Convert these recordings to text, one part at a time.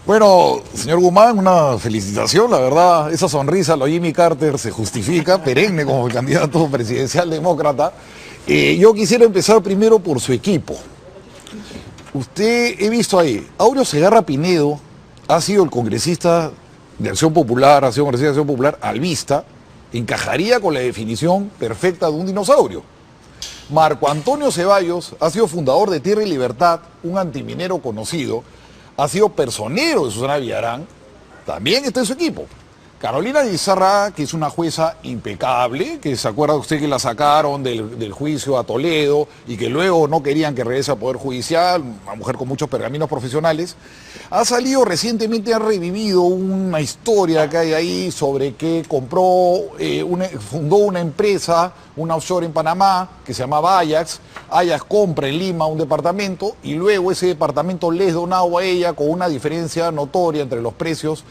Bueno, señor Guzmán, una felicitación, la verdad, esa sonrisa, lo Jimmy Carter se justifica, perenne como el candidato presidencial demócrata. Yo quisiera empezar primero por su equipo. Usted, he visto ahí, Aureo Segarra Pinedo ha sido el congresista de Acción Popular, ha sido congresista de Acción Popular, alvista, encajaría con la definición perfecta de un dinosaurio. Marco Antonio Ceballos ha sido fundador de Tierra y Libertad, un antiminero conocido, ha sido personero de Susana Villarán, también está en su equipo. Carolina Lizárraga, que es una jueza impecable, que se acuerda usted que la sacaron del juicio a Toledo y que luego no querían que regrese al Poder Judicial, una mujer con muchos pergaminos profesionales, ha salido recientemente, ha revivido una historia que hay ahí sobre que fundó una empresa, una offshore en Panamá, que se llamaba Ajax. Ajax compra en Lima un departamento y luego ese departamento les donado a ella con una diferencia notoria entre los precios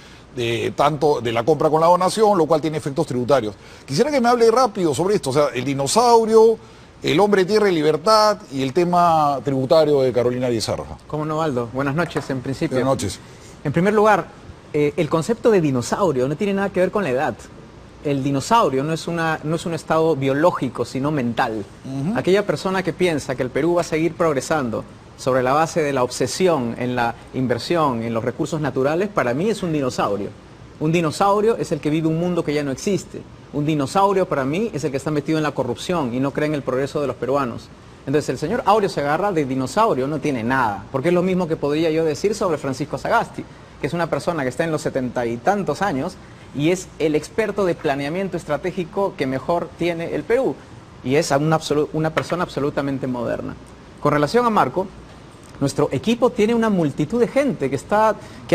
tanto de la compra con la donación, lo cual tiene efectos tributarios. Quisiera que me hable rápido sobre esto, o sea, el dinosaurio, el hombre de Tierra y Libertad y el tema tributario de Carolina Lizárraga. ¿Cómo no, Aldo? Buenas noches, en principio. Buenas noches. En primer lugar, el concepto de dinosaurio no tiene nada que ver con la edad. El dinosaurio no es un estado biológico, sino mental. Aquella persona que piensa que el Perú va a seguir progresando sobre la base de la obsesión en la inversión, en los recursos naturales, para mí es un dinosaurio. Un dinosaurio es el que vive un mundo que ya no existe. Un dinosaurio para mí es el que está metido en la corrupción y no cree en el progreso de los peruanos. Entonces el señor Aureo Segarra de dinosaurio no tiene nada, porque es lo mismo que podría yo decir sobre Francisco Sagasti, que es una persona que está en los 70 y tantos años y es el experto de planeamiento estratégico que mejor tiene el Perú y es una persona absolutamente moderna. Con relación a Marco, nuestro equipo tiene una multitud de gente que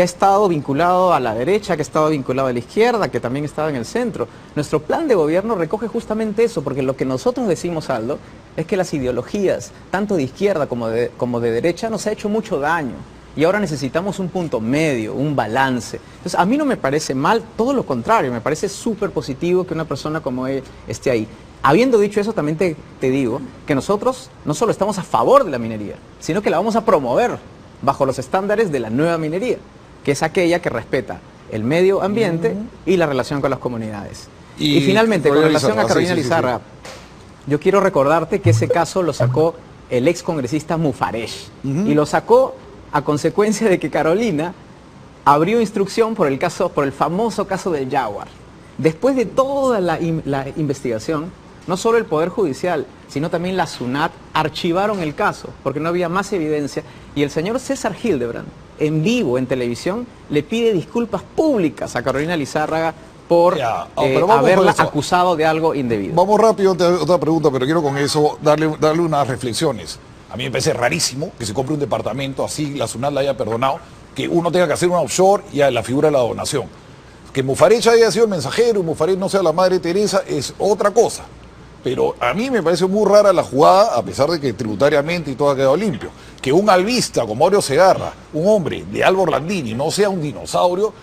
ha estado vinculado a la derecha, que ha estado vinculado a la izquierda, que también estaba en el centro. Nuestro plan de gobierno recoge justamente eso, porque lo que nosotros decimos, Aldo, es que las ideologías, tanto de izquierda como de derecha, nos ha hecho mucho daño. Y ahora necesitamos un punto medio, un balance. Entonces, a mí no me parece mal, todo lo contrario, me parece súper positivo que una persona como él esté ahí. Habiendo dicho eso, también te digo que nosotros no solo estamos a favor de la minería, sino que la vamos a promover bajo los estándares de la nueva minería, que es aquella que respeta el medio ambiente y la relación con las comunidades. Y finalmente, con relación a Carolina Lizárraga, yo quiero recordarte que ese caso lo sacó el ex congresista Mufarech, y lo sacó a consecuencia de que Carolina abrió instrucción por el famoso caso del Jaguar. Después de toda la investigación, no solo el Poder Judicial, sino también la SUNAT archivaron el caso, porque no había más evidencia, y el señor César Hildebrand, en vivo, en televisión, le pide disculpas públicas a Carolina Lizárraga por haberla acusado de algo indebido. Vamos rápido a otra pregunta, pero quiero con eso darle unas reflexiones. A mí me parece rarísimo que se compre un departamento, así la SUNAT la haya perdonado, que uno tenga que hacer una offshore y a la figura de la donación. Que Mufarech haya sido el mensajero y Mufarech no sea la Madre Teresa es otra cosa. Pero a mí me parece muy rara la jugada, a pesar de que tributariamente y todo ha quedado limpio. Que un albista como Aureo Segarra, un hombre de Alba Orlandini, no sea un dinosaurio,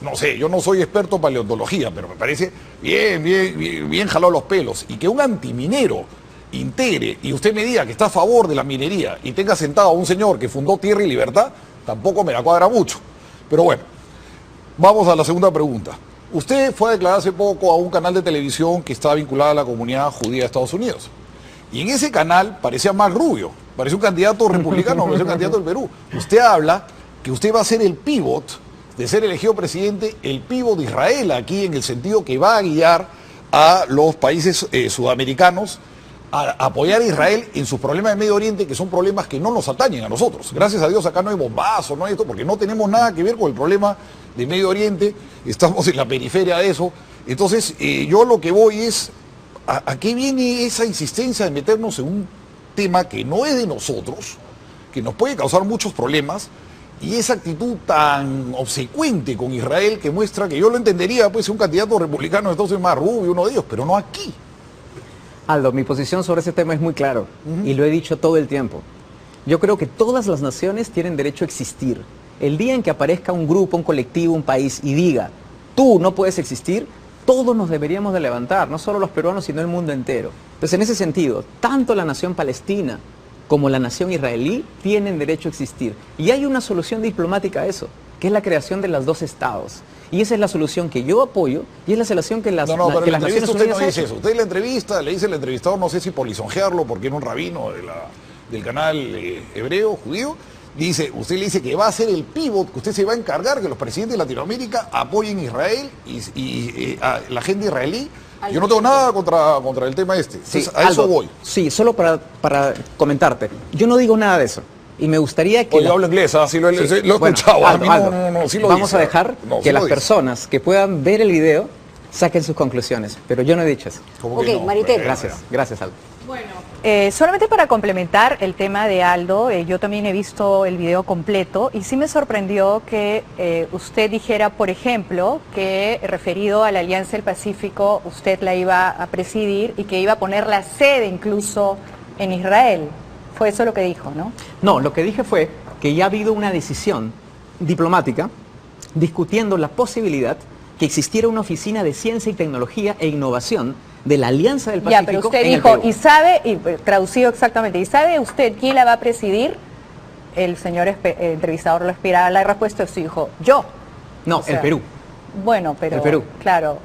no sé, yo no soy experto en paleontología, pero me parece bien jalado los pelos. Y que un antiminero integre y usted me diga que está a favor de la minería y tenga sentado a un señor que fundó Tierra y Libertad, tampoco me la cuadra mucho. Pero bueno, vamos a la segunda pregunta. Usted fue a declarar hace poco a un canal de televisión que estaba vinculado a la comunidad judía de Estados Unidos. Y en ese canal parecía más rubio, parecía un candidato republicano, parecía un candidato del Perú. Usted habla que usted va a ser el pivot de ser elegido presidente, el pivot de Israel aquí, en el sentido que va a guiar a los países sudamericanos a apoyar a Israel en sus problemas de Medio Oriente, que son problemas que no nos atañen a nosotros. Gracias a Dios acá no hay bombazos, no hay esto, porque no tenemos nada que ver con el problema de Medio Oriente, estamos en la periferia de eso. Entonces, yo lo que voy es, ¿a qué viene esa insistencia de meternos en un tema que no es de nosotros, que nos puede causar muchos problemas, y esa actitud tan obsecuente con Israel que muestra que yo lo entendería, pues, un candidato republicano entonces más rubio, uno de ellos, pero no aquí? Aldo, mi posición sobre ese tema es muy claro y lo he dicho todo el tiempo. Yo creo que todas las naciones tienen derecho a existir. El día en que aparezca un grupo, un colectivo, un país y diga, tú no puedes existir, todos nos deberíamos de levantar, no solo los peruanos, sino el mundo entero. Entonces, en ese sentido, tanto la nación palestina como la nación israelí tienen derecho a existir. Y hay una solución diplomática a eso. que es la creación de los dos estados. Y esa es la solución que yo apoyo y es la solución que las, No, pero que en la las Naciones entrevista usted Unidas no dice ha eso. hecho. Usted en la entrevista le dice al entrevistador, no sé si por lisonjearlo, porque era un rabino del canal hebreo, judío, usted le dice que va a ser el pivot, que usted se va a encargar que los presidentes de Latinoamérica apoyen a Israel y a la gente israelí. Yo no tengo nada contra el tema este. Sí, Entonces, a eso Aldo, voy. Sí, solo para comentarte. Yo no digo nada de eso. Y me gustaría que... Oye, yo hablo inglés, sí lo he Bueno, escuchado. Aldo, a mí Aldo, no, sí lo vamos dice. a dejar No, sí que lo las dice. personas que puedan ver el video saquen sus conclusiones. Pero yo no he dicho eso. ¿Cómo que Ok, no? Maritere. Gracias Aldo. Solamente para complementar el tema de Aldo, yo también he visto el video completo y sí me sorprendió que usted dijera, por ejemplo, que referido a la Alianza del Pacífico, usted la iba a presidir y que iba a poner la sede incluso en Israel. Fue eso lo que dijo, ¿no? No, lo que dije fue que ya ha habido una decisión diplomática discutiendo la posibilidad que existiera una oficina de ciencia y tecnología e innovación de la Alianza del Pacífico. Ya, pero usted en el dijo, Perú. y sabe, y traducido exactamente, ¿y sabe usted quién la va a presidir? El señor entrevistador lo esperaba, la respuesta es su hijo, yo. No, O sea, el Perú. Bueno, pero... El Perú. Claro.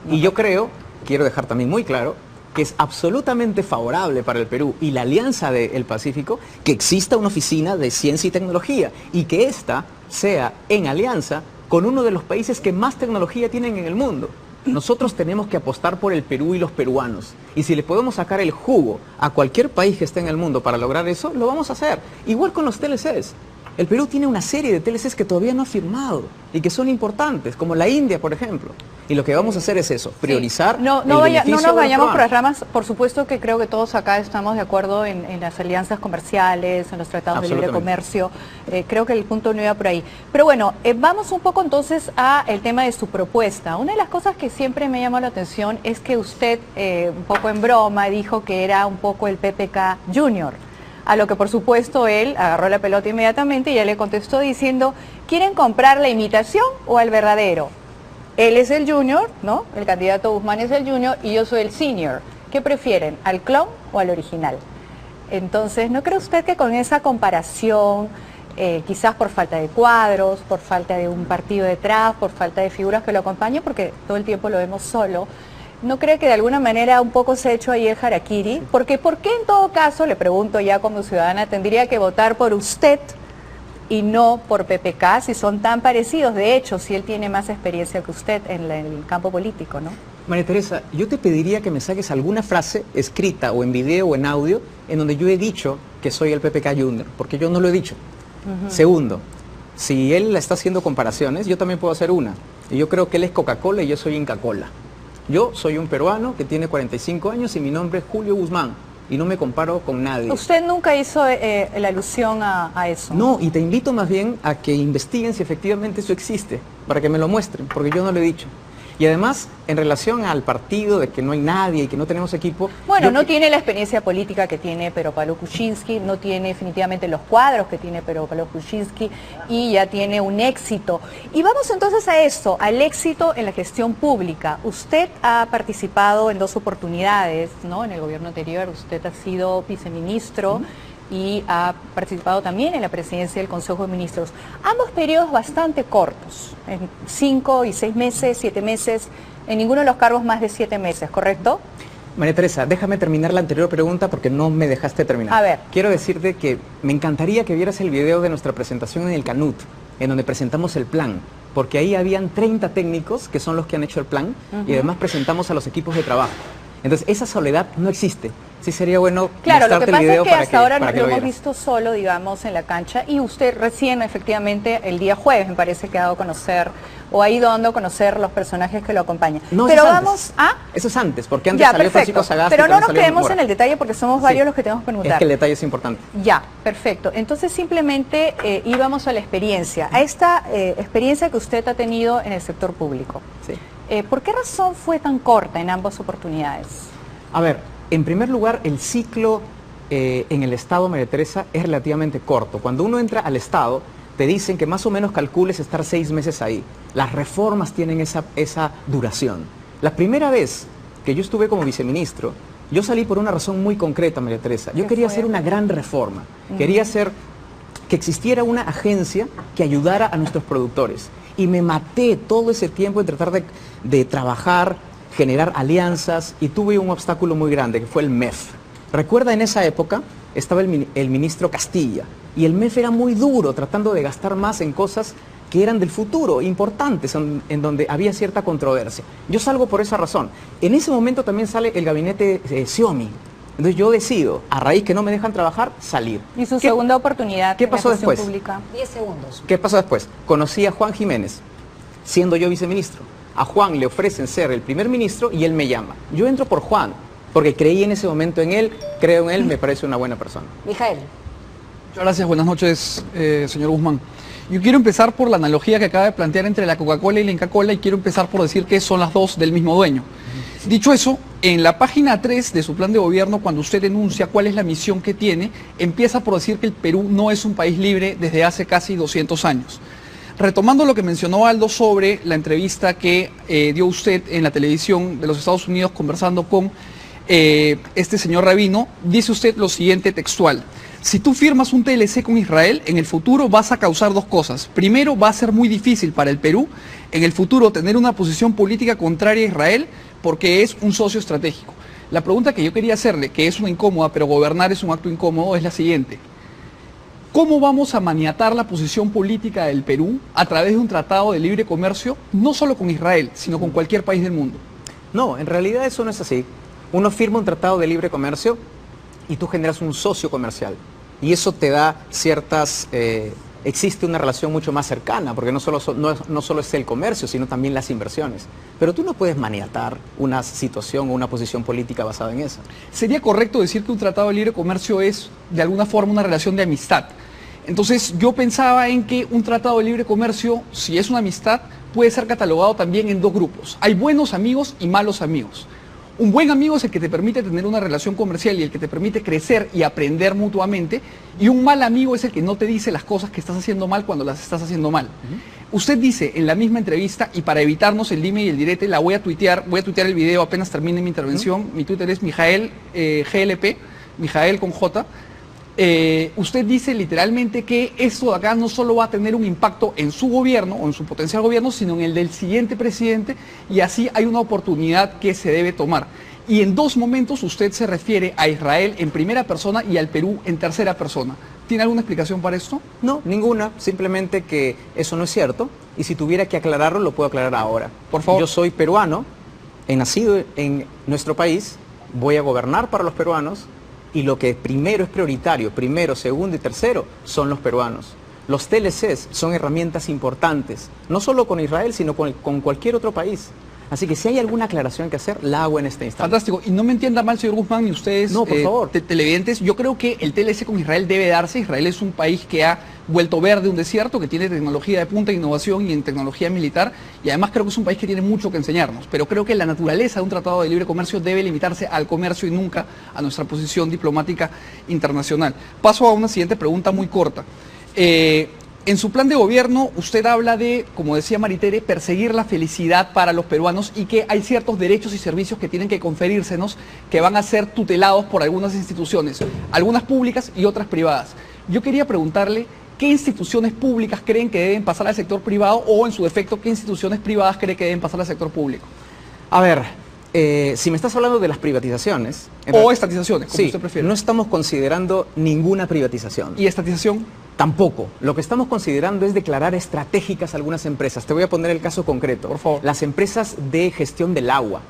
Y yo quiero dejar también muy claro, que es absolutamente favorable para el Perú y la Alianza del Pacífico que exista una oficina de ciencia y tecnología y que ésta sea en alianza con uno de los países que más tecnología tienen en el mundo. Nosotros tenemos que apostar por el Perú y los peruanos. Y si le podemos sacar el jugo a cualquier país que esté en el mundo para lograr eso, lo vamos a hacer. Igual con los TLCs. El Perú tiene una serie de TLCs que todavía no ha firmado y que son importantes, como la India, por ejemplo. Y lo que vamos a hacer es eso, priorizar No el nos beneficio de los vayamos por las peruanos. ramas. Por supuesto que creo que todos acá estamos de acuerdo en las alianzas comerciales, en los tratados de libre Absolutamente. comercio. Creo que el punto no iba por ahí. Pero bueno, vamos un poco entonces a el tema de su propuesta. Una de las cosas que siempre me llamó la atención es que usted, un poco en broma, dijo que era un poco el PPK Junior. A lo que por supuesto él agarró la pelota inmediatamente y ya le contestó diciendo, ¿quieren comprar la imitación o al verdadero? Él es el junior, ¿no? El candidato Guzmán es el junior y yo soy el senior. ¿Qué prefieren, al clon o al original? Entonces, ¿no cree usted que con esa comparación, quizás por falta de cuadros, por falta de un partido detrás, por falta de figuras que lo acompañen, porque todo el tiempo lo vemos solo, ¿no cree que de alguna manera un poco se ha hecho ahí el harakiri? Porque ¿por qué en todo caso, le pregunto ya como ciudadana, tendría que votar por usted y no por PPK si son tan parecidos? De hecho, si él tiene más experiencia que usted en el campo político, ¿no? María Teresa, yo te pediría que me saques alguna frase escrita o en video o en audio en donde yo he dicho que soy el PPK Junior, porque yo no lo he dicho. Segundo, si él está haciendo comparaciones, yo también puedo hacer una. Y yo creo que él es Coca-Cola y yo soy Inca-Cola. Yo soy un peruano que tiene 45 años y mi nombre es Julio Guzmán y no me comparo con nadie. Usted nunca hizo la alusión a eso. No, y te invito más bien a que investiguen si efectivamente eso existe, para que me lo muestren, porque yo no lo he dicho. Y además, en relación al partido de que no hay nadie y que no tenemos equipo... Bueno, yo no tiene la experiencia política que tiene Pero Pablo Kuczynski, no tiene definitivamente los cuadros que tiene Pero Pablo Kuczynski y ya tiene un éxito. Y vamos entonces a eso, al éxito en la gestión pública. Usted ha participado en 2 oportunidades, ¿no? En el gobierno anterior usted ha sido viceministro y ha participado también en la presidencia del Consejo de Ministros. Ambos periodos bastante cortos, en 5 y 6 meses, 7 meses, en ninguno de los cargos más de 7 meses, ¿correcto? María Teresa, déjame terminar la anterior pregunta porque no me dejaste terminar. A ver. Quiero decirte que me encantaría que vieras el video de nuestra presentación en el Canut, en donde presentamos el plan, porque ahí habían 30 técnicos que son los que han hecho el plan y además presentamos a los equipos de trabajo. Entonces, esa soledad no existe. Sí sería bueno Claro, lo que mostrarte el pasa video es que para hasta ahora para nos que lo lo hemos vieras. visto solo, digamos, en la cancha y usted recién, efectivamente, el día jueves, me parece que ha dado a conocer o ha ido dando a conocer los personajes que lo acompañan. No, pero eso es vamos antes. a... Eso es antes, porque antes Ya, salió perfecto. Francisco Sagasti. Pero no también nos salió quedemos Mora. en el detalle porque somos Sí. varios los que tenemos que preguntar. Es que el detalle es importante. Ya, perfecto. Entonces simplemente íbamos a la experiencia, a esta experiencia que usted ha tenido en el sector público. Sí. ¿Por qué razón fue tan corta en ambas oportunidades? A ver, en primer lugar, el ciclo en el Estado, María Teresa, es relativamente corto. Cuando uno entra al Estado, te dicen que más o menos calcules estar 6 meses ahí. Las reformas tienen esa duración. La primera vez que yo estuve como viceministro, yo salí por una razón muy concreta, María Teresa. Yo ¿Qué quería fue? hacer una gran reforma. Quería hacer que existiera una agencia que ayudara a nuestros productores. Y me maté todo ese tiempo en tratar de trabajar, generar alianzas, y tuve un obstáculo muy grande, que fue el MEF. Recuerda, en esa época estaba el ministro Castilla, y el MEF era muy duro, tratando de gastar más en cosas que eran del futuro, importantes, en donde había cierta controversia. Yo salgo por esa razón. En ese momento también sale el gabinete Xiaomi. Entonces yo decido, a raíz que no me dejan trabajar, salir. ¿Y su segunda oportunidad? ¿Qué pasó después? Pública? 10 segundos. ¿Qué pasó después? Conocí a Juan Jiménez, siendo yo viceministro. A Juan le ofrecen ser el primer ministro y él me llama. Yo entro por Juan, porque creí en ese momento en él, creo en él, me parece una buena persona. Mijael. Muchas gracias, buenas noches, señor Guzmán. Yo quiero empezar por la analogía que acaba de plantear entre la Coca-Cola y la Inca-Cola, y quiero empezar por decir que son las dos del mismo dueño. Dicho eso, en la página 3 de su plan de gobierno, cuando usted denuncia cuál es la misión que tiene, empieza por decir que el Perú no es un país libre desde hace casi 200 años. Retomando lo que mencionó Aldo sobre la entrevista que dio usted en la televisión de los Estados Unidos conversando con este señor rabino, dice usted lo siguiente textual: si tú firmas un TLC con Israel, en el futuro vas a causar dos cosas. Primero, va a ser muy difícil para el Perú en el futuro tener una posición política contraria a Israel, porque es un socio estratégico. La pregunta que yo quería hacerle, que es una incómoda, pero gobernar es un acto incómodo, es la siguiente: ¿cómo vamos a maniatar la posición política del Perú a través de un tratado de libre comercio, no solo con Israel, sino con cualquier país del mundo? No, en realidad eso no es así. Uno firma un tratado de libre comercio y tú generas un socio comercial. Y eso te da ciertas... existe una relación mucho más cercana, porque no solo es el comercio, sino también las inversiones. Pero tú no puedes maniatar una situación o una posición política basada en eso. ¿Sería correcto decir que un tratado de libre comercio es, de alguna forma, una relación de amistad? Entonces, yo pensaba en que un tratado de libre comercio, si es una amistad, puede ser catalogado también en dos grupos. Hay buenos amigos y malos amigos. Un buen amigo es el que te permite tener una relación comercial y el que te permite crecer y aprender mutuamente, y un mal amigo es el que no te dice las cosas que estás haciendo mal cuando las estás haciendo mal. Usted dice en la misma entrevista, y para evitarnos el dime y el direte, la voy a tuitear el video apenas termine mi intervención. Mi Twitter es Mijael GLP, Mijael con J. Usted dice literalmente que esto de acá no solo va a tener un impacto en su gobierno o en su potencial gobierno, sino en el del siguiente presidente, y así hay una oportunidad que se debe tomar. Y en dos momentos usted se refiere a Israel en primera persona y al Perú en tercera persona. ¿Tiene alguna explicación para esto? No, ninguna. Simplemente que eso no es cierto. Y si tuviera que aclararlo, lo puedo aclarar ahora. Por favor. Yo soy peruano, he nacido en nuestro país, voy a gobernar para los peruanos, y lo que primero es prioritario, primero, segundo y tercero, son los peruanos. Los TLCs son herramientas importantes, no solo con Israel, sino con cualquier otro país. Así que si hay alguna aclaración que hacer, la hago en este instante. Fantástico. Y no me entienda mal, señor Guzmán, ni ustedes, no, por favor, televidentes. Yo creo que el TLC con Israel debe darse. Israel es un país que ha vuelto verde un desierto, que tiene tecnología de punta, innovación y en tecnología militar. Y además creo que es un país que tiene mucho que enseñarnos. Pero creo que la naturaleza de un tratado de libre comercio debe limitarse al comercio y nunca a nuestra posición diplomática internacional. Paso a una siguiente pregunta muy corta. En su plan de gobierno usted habla de, como decía Maritere, perseguir la felicidad para los peruanos y que hay ciertos derechos y servicios que tienen que conferírsenos que van a ser tutelados por algunas instituciones, algunas públicas y otras privadas. Yo quería preguntarle qué instituciones públicas creen que deben pasar al sector privado o, en su defecto, qué instituciones privadas cree que deben pasar al sector público. A ver, si me estás hablando de las privatizaciones... O estatizaciones, como sí, usted prefiere. No estamos considerando ninguna privatización. ¿Y estatización? Tampoco. Lo que estamos considerando es declarar estratégicas algunas empresas. Te voy a poner el caso concreto. Por favor. Las empresas de gestión del agua.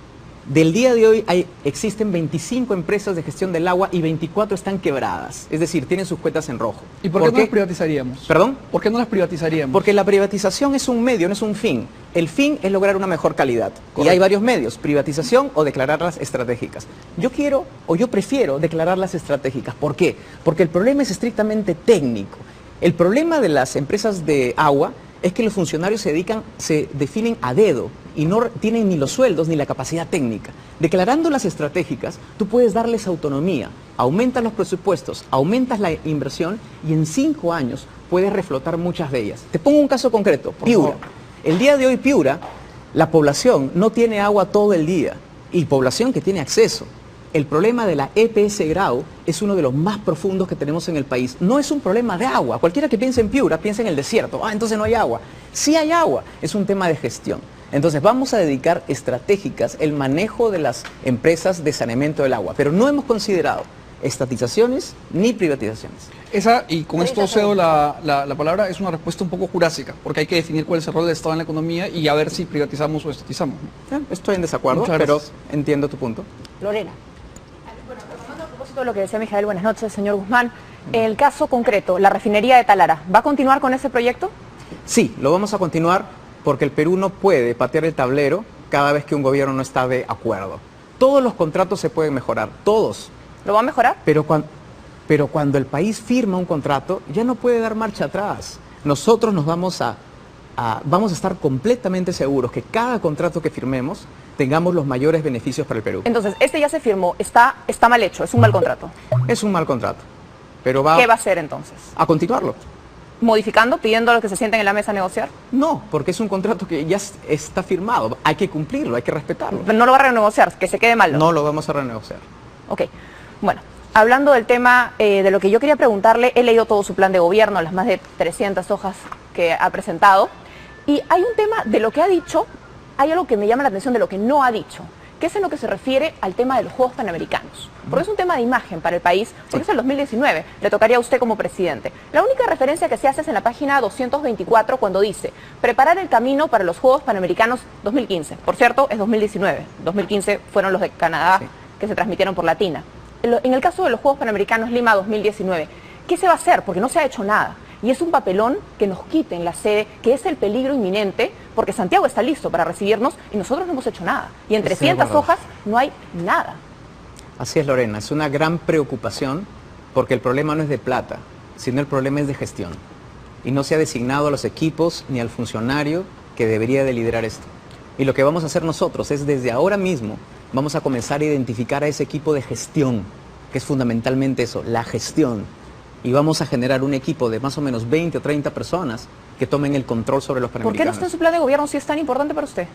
Del día de hoy existen 25 empresas de gestión del agua y 24 están quebradas. Es decir, tienen sus cuentas en rojo. ¿Y por qué no las privatizaríamos? ¿Perdón? ¿Por qué no las privatizaríamos? Porque la privatización es un medio, no es un fin. El fin es lograr una mejor calidad. Correcto. Y hay varios medios, privatización o declararlas estratégicas. Yo prefiero declararlas estratégicas. ¿Por qué? Porque el problema es estrictamente técnico. El problema de las empresas de agua es que los funcionarios se definen a dedo y no tienen ni los sueldos ni la capacidad técnica. Declarándolas estratégicas, tú puedes darles autonomía, aumentas los presupuestos, aumentas la inversión y en 5 años puedes reflotar muchas de ellas. Te pongo un caso concreto, Piura. El día de hoy Piura, la población no tiene agua todo el día y población que tiene acceso. el problema de la EPS Grau es uno de los más profundos que tenemos en el país. No es un problema de agua. Cualquiera que piense en Piura piensa en el desierto. Ah, entonces no hay agua. Sí hay agua. Es un tema de gestión. Entonces vamos a dedicar estratégicas el manejo de las empresas de saneamiento del agua. Pero no hemos considerado estatizaciones ni privatizaciones. Esa, y con esto cedo la palabra, es una respuesta un poco jurásica, porque hay que definir cuál es el rol del Estado en la economía y a ver si privatizamos o estatizamos. Estoy en desacuerdo, Muchas pero gracias. entiendo tu punto. Lorena. Bueno, retomando a propósito de lo que decía Mijael, buenas noches, señor Guzmán. El caso concreto, la refinería de Talara, ¿va a continuar con ese proyecto? Sí, lo vamos a continuar porque el Perú no puede patear el tablero cada vez que un gobierno no está de acuerdo. Todos los contratos se pueden mejorar, todos. ¿Lo va a mejorar? Pero cuando el país firma un contrato, ya no puede dar marcha atrás. Nosotros nos vamos a estar completamente seguros que cada contrato que firmemos tengamos los mayores beneficios para el Perú. Entonces, este ya se firmó, está mal hecho, es un mal contrato. Es un mal contrato, pero ¿Qué va a hacer entonces? a continuarlo. ¿Modificando, pidiendo a los que se sienten en la mesa a negociar? No, porque es un contrato que ya está firmado. Hay que cumplirlo, hay que respetarlo. No lo va a renegociar, que se quede mal. No lo vamos a renegociar. Ok, bueno, hablando del tema de lo que yo quería preguntarle, he leído todo su plan de gobierno, las más de 300 hojas que ha presentado, y hay un tema de lo que ha dicho, hay algo que me llama la atención de lo que no ha dicho, que es en lo que se refiere al tema de los Juegos Panamericanos, porque es un tema de imagen para el país, porque es el 2019, le tocaría a usted como presidente. La única referencia que se hace es en la página 224 cuando dice, preparar el camino para los Juegos Panamericanos 2015, por cierto, es 2019, 2015 fueron los de Canadá, Sí. que se transmitieron por Latina. En el caso de los Juegos Panamericanos Lima 2019, ¿qué se va a hacer? Porque no se ha hecho nada. Y es un papelón que nos quiten la sede, que es el peligro inminente, porque Santiago está listo para recibirnos y nosotros no hemos hecho nada. Y en Estoy de 300 acuerdo. hojas no hay nada. Así es, Lorena, es una gran preocupación porque el problema no es de plata, sino el problema es de gestión. Y no se ha designado a los equipos ni al funcionario que debería de liderar esto. Y lo que vamos a hacer nosotros es desde ahora mismo, vamos a comenzar a identificar a ese equipo de gestión, que es fundamentalmente eso, la gestión. Y vamos a generar un equipo de más o menos 20 o 30 personas que tomen el control sobre los ¿Por qué no panamericanos. está en su plan de gobierno si es tan importante para usted?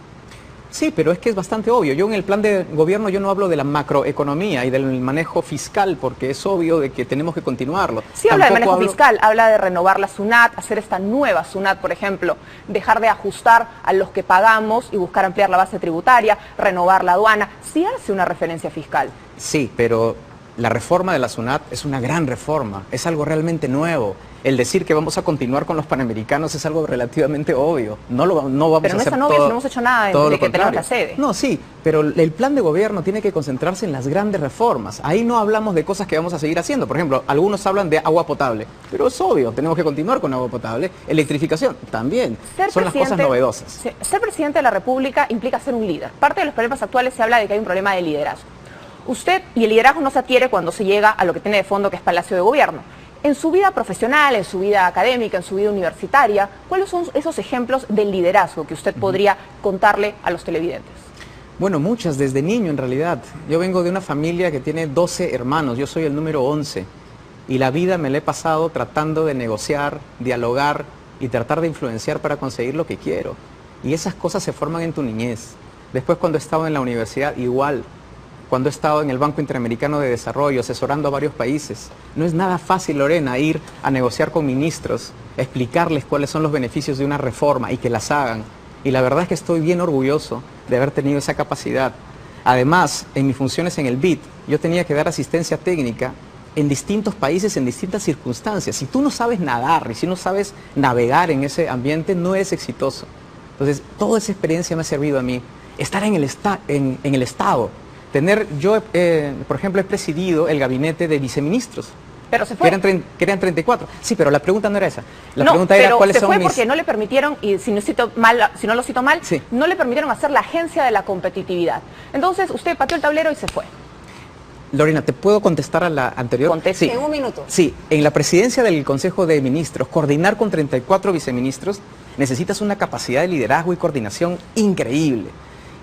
Sí, pero es que es bastante obvio. Yo en el plan de gobierno yo no hablo de la macroeconomía y del manejo fiscal porque es obvio de que tenemos que continuarlo. Sí habla de Tampoco manejo hablo- fiscal, habla de renovar la SUNAT, hacer esta nueva SUNAT, por ejemplo, dejar de ajustar a los que pagamos y buscar ampliar la base tributaria, renovar la aduana. Sí hace una referencia fiscal. Sí, pero la reforma de la SUNAT es una gran reforma, es algo realmente nuevo. El decir que vamos a continuar con los panamericanos es algo relativamente obvio. No vamos Pero a no es hacer tan obvio todo- si no hemos hecho nada todo desde lo que tenemos contrario. la sede. No, sí, pero el plan de gobierno tiene que concentrarse en las grandes reformas. Ahí no hablamos de cosas que vamos a seguir haciendo. Por ejemplo, algunos hablan de agua potable, pero es obvio, tenemos que continuar con agua potable. Electrificación, también. Son las cosas novedosas. Ser presidente de la República implica ser un líder. Parte de los problemas actuales se habla de que hay un problema de liderazgo. Usted, y el liderazgo no se adquiere cuando se llega a lo que tiene de fondo, que es Palacio de Gobierno. En su vida profesional, en su vida académica, en su vida universitaria, ¿cuáles son esos ejemplos del liderazgo que usted podría contarle a los televidentes? Bueno, muchas, desde niño en realidad. Yo vengo de una familia que tiene 12 hermanos, yo soy el número 11. Y la vida me la he pasado tratando de negociar, dialogar y tratar de influenciar para conseguir lo que quiero. Y esas cosas se forman en tu niñez. Después cuando he estado en la universidad, igual. Cuando he estado en el Banco Interamericano de Desarrollo, asesorando a varios países. No es nada fácil, Lorena, ir a negociar con ministros, explicarles cuáles son los beneficios de una reforma y que las hagan. Y la verdad es que estoy bien orgulloso de haber tenido esa capacidad. Además, en mis funciones en el BID, yo tenía que dar asistencia técnica en distintos países, en distintas circunstancias. Si tú no sabes nadar y si no sabes navegar en ese ambiente, no eres exitoso. Entonces, toda esa experiencia me ha servido a mí. Estar en el Estado. Por ejemplo, he presidido el gabinete de viceministros. Pero se Que fue. eran 34. Sí, pero la pregunta no era esa. La No, pregunta era pero cuáles se son fue mis... porque no le permitieron, y si no lo cito mal, Sí. no le permitieron hacer la agencia de la competitividad. Entonces usted pateó el tablero y se fue. Lorena, ¿te puedo contestar a la anterior? Conteste. Sí. En un minuto. Sí, en la presidencia del Consejo de Ministros, coordinar con 34 viceministros, necesitas una capacidad de liderazgo y coordinación increíble.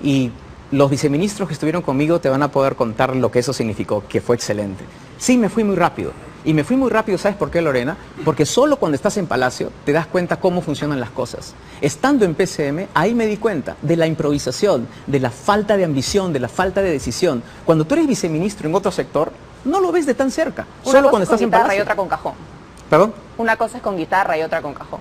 Y los viceministros que estuvieron conmigo te van a poder contar lo que eso significó, que fue excelente. Sí, me fui muy rápido, Y me fui muy rápido, ¿sabes por qué, Lorena? Porque solo cuando estás en Palacio te das cuenta cómo funcionan las cosas. Estando en PCM, ahí me di cuenta de la improvisación, de la falta de ambición, de la falta de decisión. Cuando tú eres viceministro en otro sector, no lo ves de tan cerca. Solo cuando estás en guitarra Palacio. y otra con cajón. ¿Perdón? Una cosa es con guitarra y otra con cajón.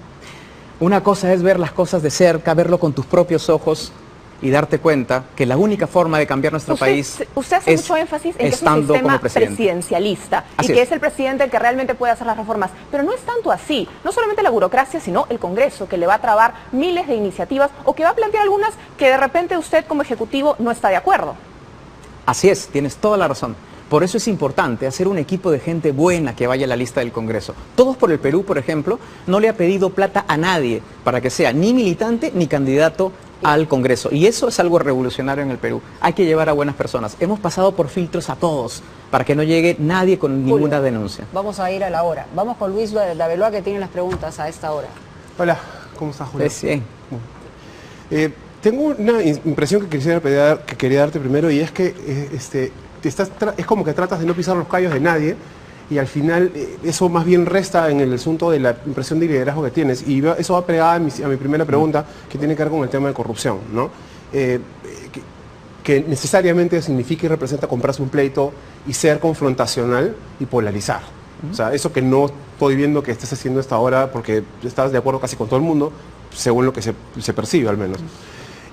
Una cosa es ver las cosas de cerca, verlo con tus propios ojos y darte cuenta que la única forma de cambiar nuestro país Usted hace es mucho énfasis en que es un estando sistema como presidente. presidencialista Así y que es. es el presidente el que realmente puede hacer las reformas. Pero no es tanto así. No solamente la burocracia, sino el Congreso, que le va a trabar miles de iniciativas o que va a plantear algunas que de repente usted como ejecutivo no está de acuerdo. Así es, tienes toda la razón. Por eso es importante hacer un equipo de gente buena que vaya a la lista del Congreso. Todos por el Perú, por ejemplo, no le ha pedido plata a nadie para que sea ni militante ni candidato al Congreso. Y eso es algo revolucionario en el Perú. Hay que llevar a buenas personas. Hemos pasado por filtros a todos para que no llegue nadie con ninguna denuncia. Vamos a ir a la hora. Vamos con Luis Daveloa, que tiene las preguntas a esta hora. Hola, ¿cómo estás, Julio? Pues, bien. Tengo una impresión que quería darte primero, y es que es como que tratas de no pisar los callos de nadie, y al final eso más bien resta en el asunto de la impresión de liderazgo que tienes, y eso va pegada a mi primera pregunta, que tiene que ver con el tema de corrupción, ¿no? Que necesariamente significa y representa comprarse un pleito y ser confrontacional y polarizar. O sea, eso que no estoy viendo que estés haciendo hasta ahora, porque estás de acuerdo casi con todo el mundo, según lo que se percibe al menos.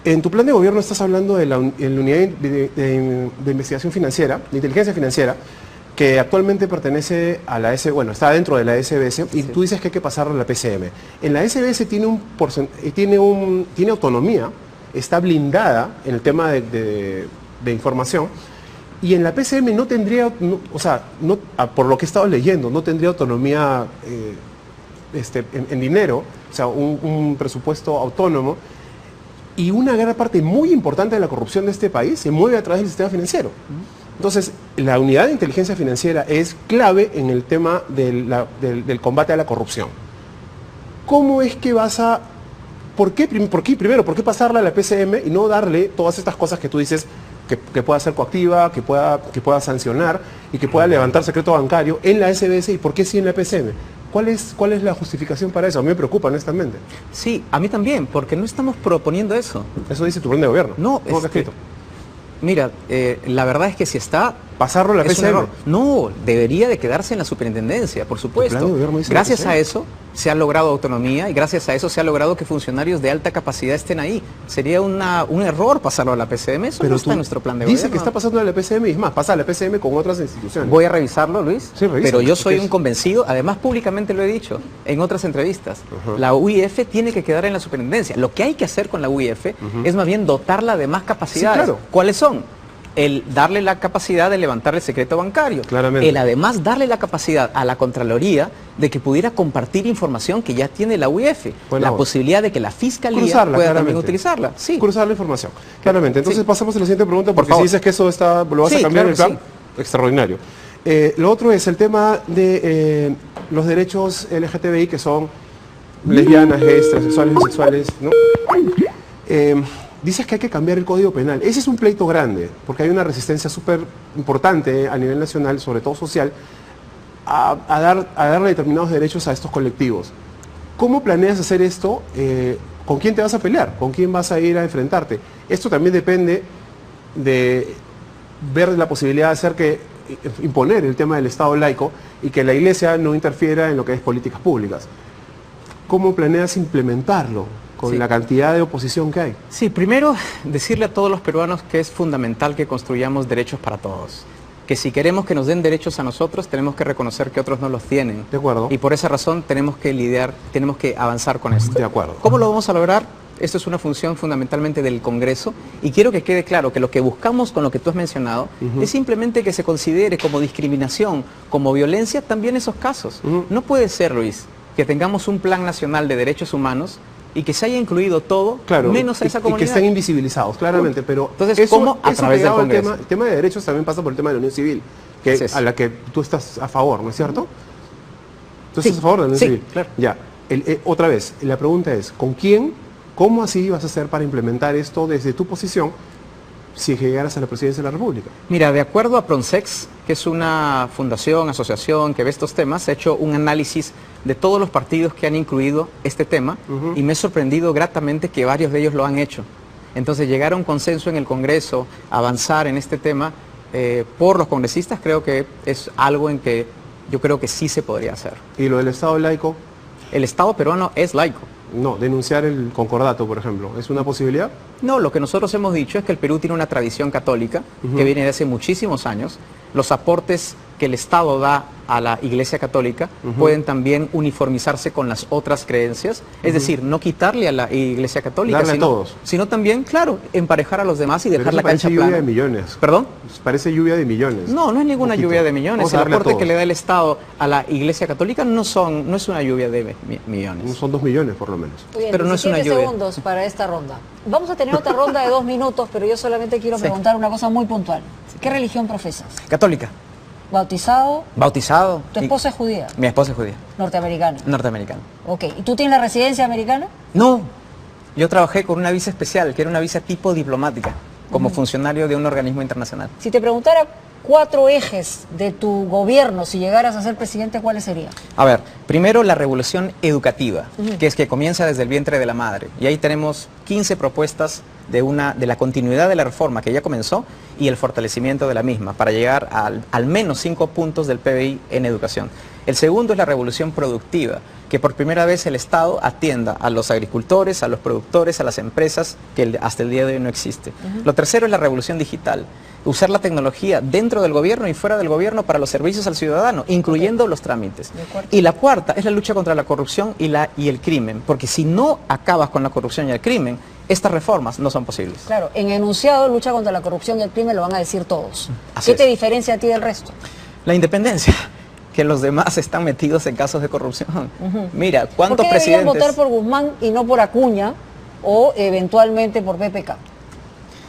En tu plan de gobierno estás hablando de la unidad de investigación financiera, de inteligencia financiera, que actualmente pertenece a la está dentro de la SBS, y tú dices que hay que pasarla a la PCM. En la SBS tiene autonomía, está blindada en el tema de información, y en la PCM no tendría, por lo que he estado leyendo, no tendría autonomía en dinero, o sea, un presupuesto autónomo. Y una gran parte muy importante de la corrupción de este país se mueve a través del sistema financiero. Entonces, la unidad de inteligencia financiera es clave en el tema del combate a la corrupción. ¿Cómo es que vas a... ¿Por qué pasarla a la PCM y no darle todas estas cosas que tú dices que pueda ser coactiva, que pueda sancionar y que pueda levantar secreto bancario en la SBS, y por qué sí en la PCM? ¿Cuál es la justificación para eso? A mí me preocupa, honestamente. Sí, a mí también, porque no estamos proponiendo eso. Eso dice tu plan de gobierno. No, ¿Cómo está escrito? Mira, la verdad es que si está... ¿Pasarlo a la es un PCM? error. No, debería de quedarse en la superintendencia, por supuesto. El plan de gobierno dice Gracias la PCM. a eso se ha logrado autonomía, y gracias a eso se ha logrado que funcionarios de alta capacidad estén ahí. Sería un error pasarlo a la PCM, eso no está en nuestro plan de gobierno. Dice que está pasando a la PCM, y es más, pasa a la PCM con otras instituciones. Voy a revisarlo, Luis, Sí, revisa, pero yo soy porque un convencido, además públicamente lo he dicho en otras entrevistas. La UIF tiene que quedar en la superintendencia. Lo que hay que hacer con la UIF es más bien dotarla de más capacidades. Sí, claro. ¿Cuáles son? El darle la capacidad de levantar el secreto bancario. Claramente. El además darle la capacidad a la Contraloría de que pudiera compartir información que ya tiene la UIF. Buena la voz. posibilidad de que la Fiscalía Cruzarla, pueda también claramente. utilizarla. Sí. Cruzar la información. Claramente. Entonces Sí. pasamos a la siguiente pregunta, porque si favor. dices que eso lo vas Sí, a cambiar claro en el plan, que extraordinario. Lo otro es el tema de los derechos LGTBI, que son lesbianas, gays, transexuales, bisexuales, ¿no? Dices que hay que cambiar el Código Penal. Ese es un pleito grande, porque hay una resistencia súper importante a nivel nacional, sobre todo social, a darle determinados derechos a estos colectivos. ¿Cómo planeas hacer esto? ¿Con quién te vas a pelear? ¿Con quién vas a ir a enfrentarte? Esto también depende de ver la posibilidad de imponer el tema del Estado laico, y que la Iglesia no interfiera en lo que es políticas públicas. ¿Cómo planeas implementarlo con Sí. la cantidad de oposición que hay? Sí, primero decirle a todos los peruanos que es fundamental que construyamos derechos para todos. Que si queremos que nos den derechos a nosotros, tenemos que reconocer que otros no los tienen. De acuerdo. Y por esa razón tenemos que avanzar con esto. De acuerdo. ¿Cómo lo vamos a lograr? Esto es una función fundamentalmente del Congreso, y quiero que quede claro que lo que buscamos con lo que tú has mencionado es simplemente que se considere como discriminación, como violencia, también esos casos. No puede ser, Luis, que tengamos un plan nacional de derechos humanos y que se haya incluido todo, Claro, menos a esa y que comunidad. estén invisibilizados, claramente, pero Entonces, ¿cómo? A través del pegado al Congreso. el tema de derechos también pasa por el tema de la unión civil, Así es. a la que tú estás a favor, ¿no es cierto? ¿Tú Sí, estás a favor de la unión sí, civil? claro. Ya, otra vez, la pregunta es, ¿con quién, cómo así vas a hacer para implementar esto desde tu posición si llegaras a la presidencia de la República? Mira, de acuerdo a Pronsex, que es una fundación, asociación que ve estos temas, ha hecho un análisis de todos los partidos que han incluido este tema y me he sorprendido gratamente que varios de ellos lo han hecho. Entonces, llegar a un consenso en el Congreso, avanzar en este tema por los congresistas, creo que es algo en que yo creo que sí se podría hacer. ¿Y lo del Estado laico? El Estado peruano es laico. No, denunciar el concordato, por ejemplo, ¿es una posibilidad? No, lo que nosotros hemos dicho es que el Perú tiene una tradición católica que viene de hace muchísimos años. Los aportes que el Estado da a la Iglesia Católica pueden también uniformizarse con las otras creencias, es decir, no quitarle a la Iglesia Católica, darle a todos. Sino también, claro, emparejar a los demás y dejar Pero la eso parece cancha lluvia plana. de millones. ¿Perdón? Parece lluvia de millones. No, no es ninguna Poquito. lluvia de millones. Vamos a El darle a aporte que todos. le da el Estado a la Iglesia Católica no es una lluvia de millones. Son 2 millones por lo menos. Muy bien, Pero no es una 17 lluvia. segundos para esta ronda. Vamos a tener otra ronda de 2 minutos, pero yo solamente quiero preguntar una cosa muy puntual. ¿Qué religión profesas? Católica. ¿Bautizado? Bautizado. ¿Tu esposa es judía? Mi esposa es judía. Norteamericana. Norteamericana. Ok. ¿Y tú tienes la residencia americana? No, yo trabajé con una visa especial, que era una visa tipo diplomática, como funcionario de un organismo internacional. Si te preguntara 4 ejes de tu gobierno, si llegaras a ser presidente, ¿cuáles serían? A ver, primero la revolución educativa, que es que comienza desde el vientre de la madre. Y ahí tenemos 15 propuestas de la continuidad de la reforma que ya comenzó y el fortalecimiento de la misma para llegar al menos 5 puntos del PBI en educación. El segundo es la revolución productiva, que por primera vez el Estado atienda a los agricultores, a los productores, a las empresas, que hasta el día de hoy no existe. Lo tercero es la revolución digital, usar la tecnología dentro del gobierno y fuera del gobierno para los servicios al ciudadano, incluyendo los trámites. Y la cuarta es la lucha contra la corrupción y el crimen, porque si no acabas con la corrupción y el crimen, estas reformas no son posibles. Claro, en enunciado, lucha contra la corrupción y el crimen lo van a decir todos. Así ¿Qué es. te diferencia a ti del resto? La independencia, que los demás están metidos en casos de corrupción. Mira, ¿Por ¿cuántos qué deberían presidentes? votar por Guzmán y no por Acuña o eventualmente por PPK?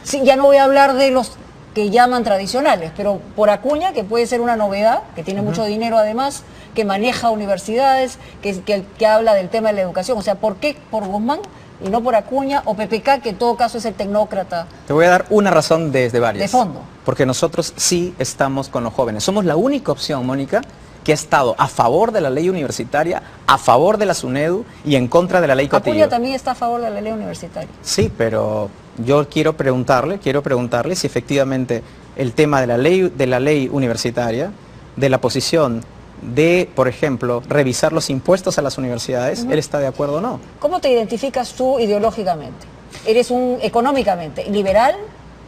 Sí, ya no voy a hablar de los que llaman tradicionales, pero por Acuña, que puede ser una novedad, que tiene mucho dinero además, que maneja universidades, que habla del tema de la educación. O sea, ¿por qué por Guzmán y no por Acuña o PPK, que en todo caso es el tecnócrata? Te voy a dar una razón desde varias. De fondo. Porque nosotros sí estamos con los jóvenes. Somos la única opción, Mónica, que ha estado a favor de la ley universitaria, a favor de la SUNEDU y en contra de la ley Cotillo. Acuña también está a favor de la ley universitaria. Sí, pero yo quiero preguntarle si efectivamente el tema de la ley universitaria, de la posición de, por ejemplo, revisar los impuestos a las universidades, él está de acuerdo o no. ¿Cómo te identificas tú ideológicamente? ¿Eres económicamente liberal?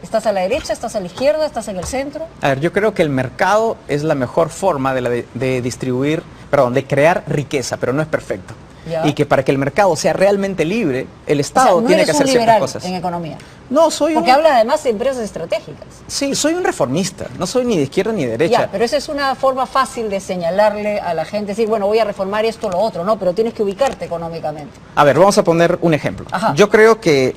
¿Estás a la derecha? ¿Estás a la izquierda? ¿Estás en el centro? A ver, yo creo que el mercado es la mejor forma de crear riqueza, pero no es perfecto. Ya. Y que para que el mercado sea realmente libre, el O Estado sea, no tiene eres que hacer un ciertas liberal cosas. en economía. No, soy Porque habla además de empresas estratégicas. Sí, soy un reformista, no soy ni de izquierda ni de derecha. Ya, pero esa es una forma fácil de señalarle a la gente, decir, bueno, voy a reformar esto o lo otro, no, pero tienes que ubicarte económicamente. A ver, vamos a poner un ejemplo. Ajá. Yo creo que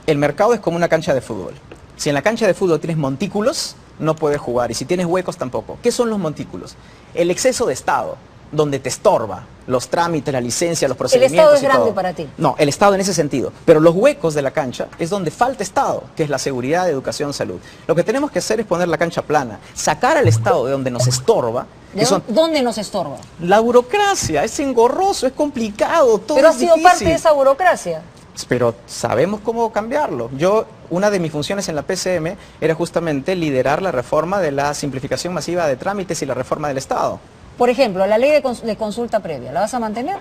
el mercado es como una cancha de fútbol. Si en la cancha de fútbol tienes montículos, no puedes jugar. Y si tienes huecos, tampoco. ¿Qué son los montículos? El exceso de Estado, donde te estorba los trámites, la licencia, los procedimientos. Estado es y grande todo. para ti. No, el Estado en ese sentido. Pero los huecos de la cancha es donde falta Estado, que es la seguridad, educación, salud. Lo que tenemos que hacer es poner la cancha plana, sacar al Estado de donde nos estorba. ¿Dónde nos estorba? La burocracia, es engorroso, es complicado, todo Pero es has sido difícil. parte de esa burocracia. Pero sabemos cómo cambiarlo. Una de mis funciones en la PCM era justamente liderar la reforma de la simplificación masiva de trámites y la reforma del Estado. Por ejemplo, la ley de consulta previa, ¿la vas a mantener?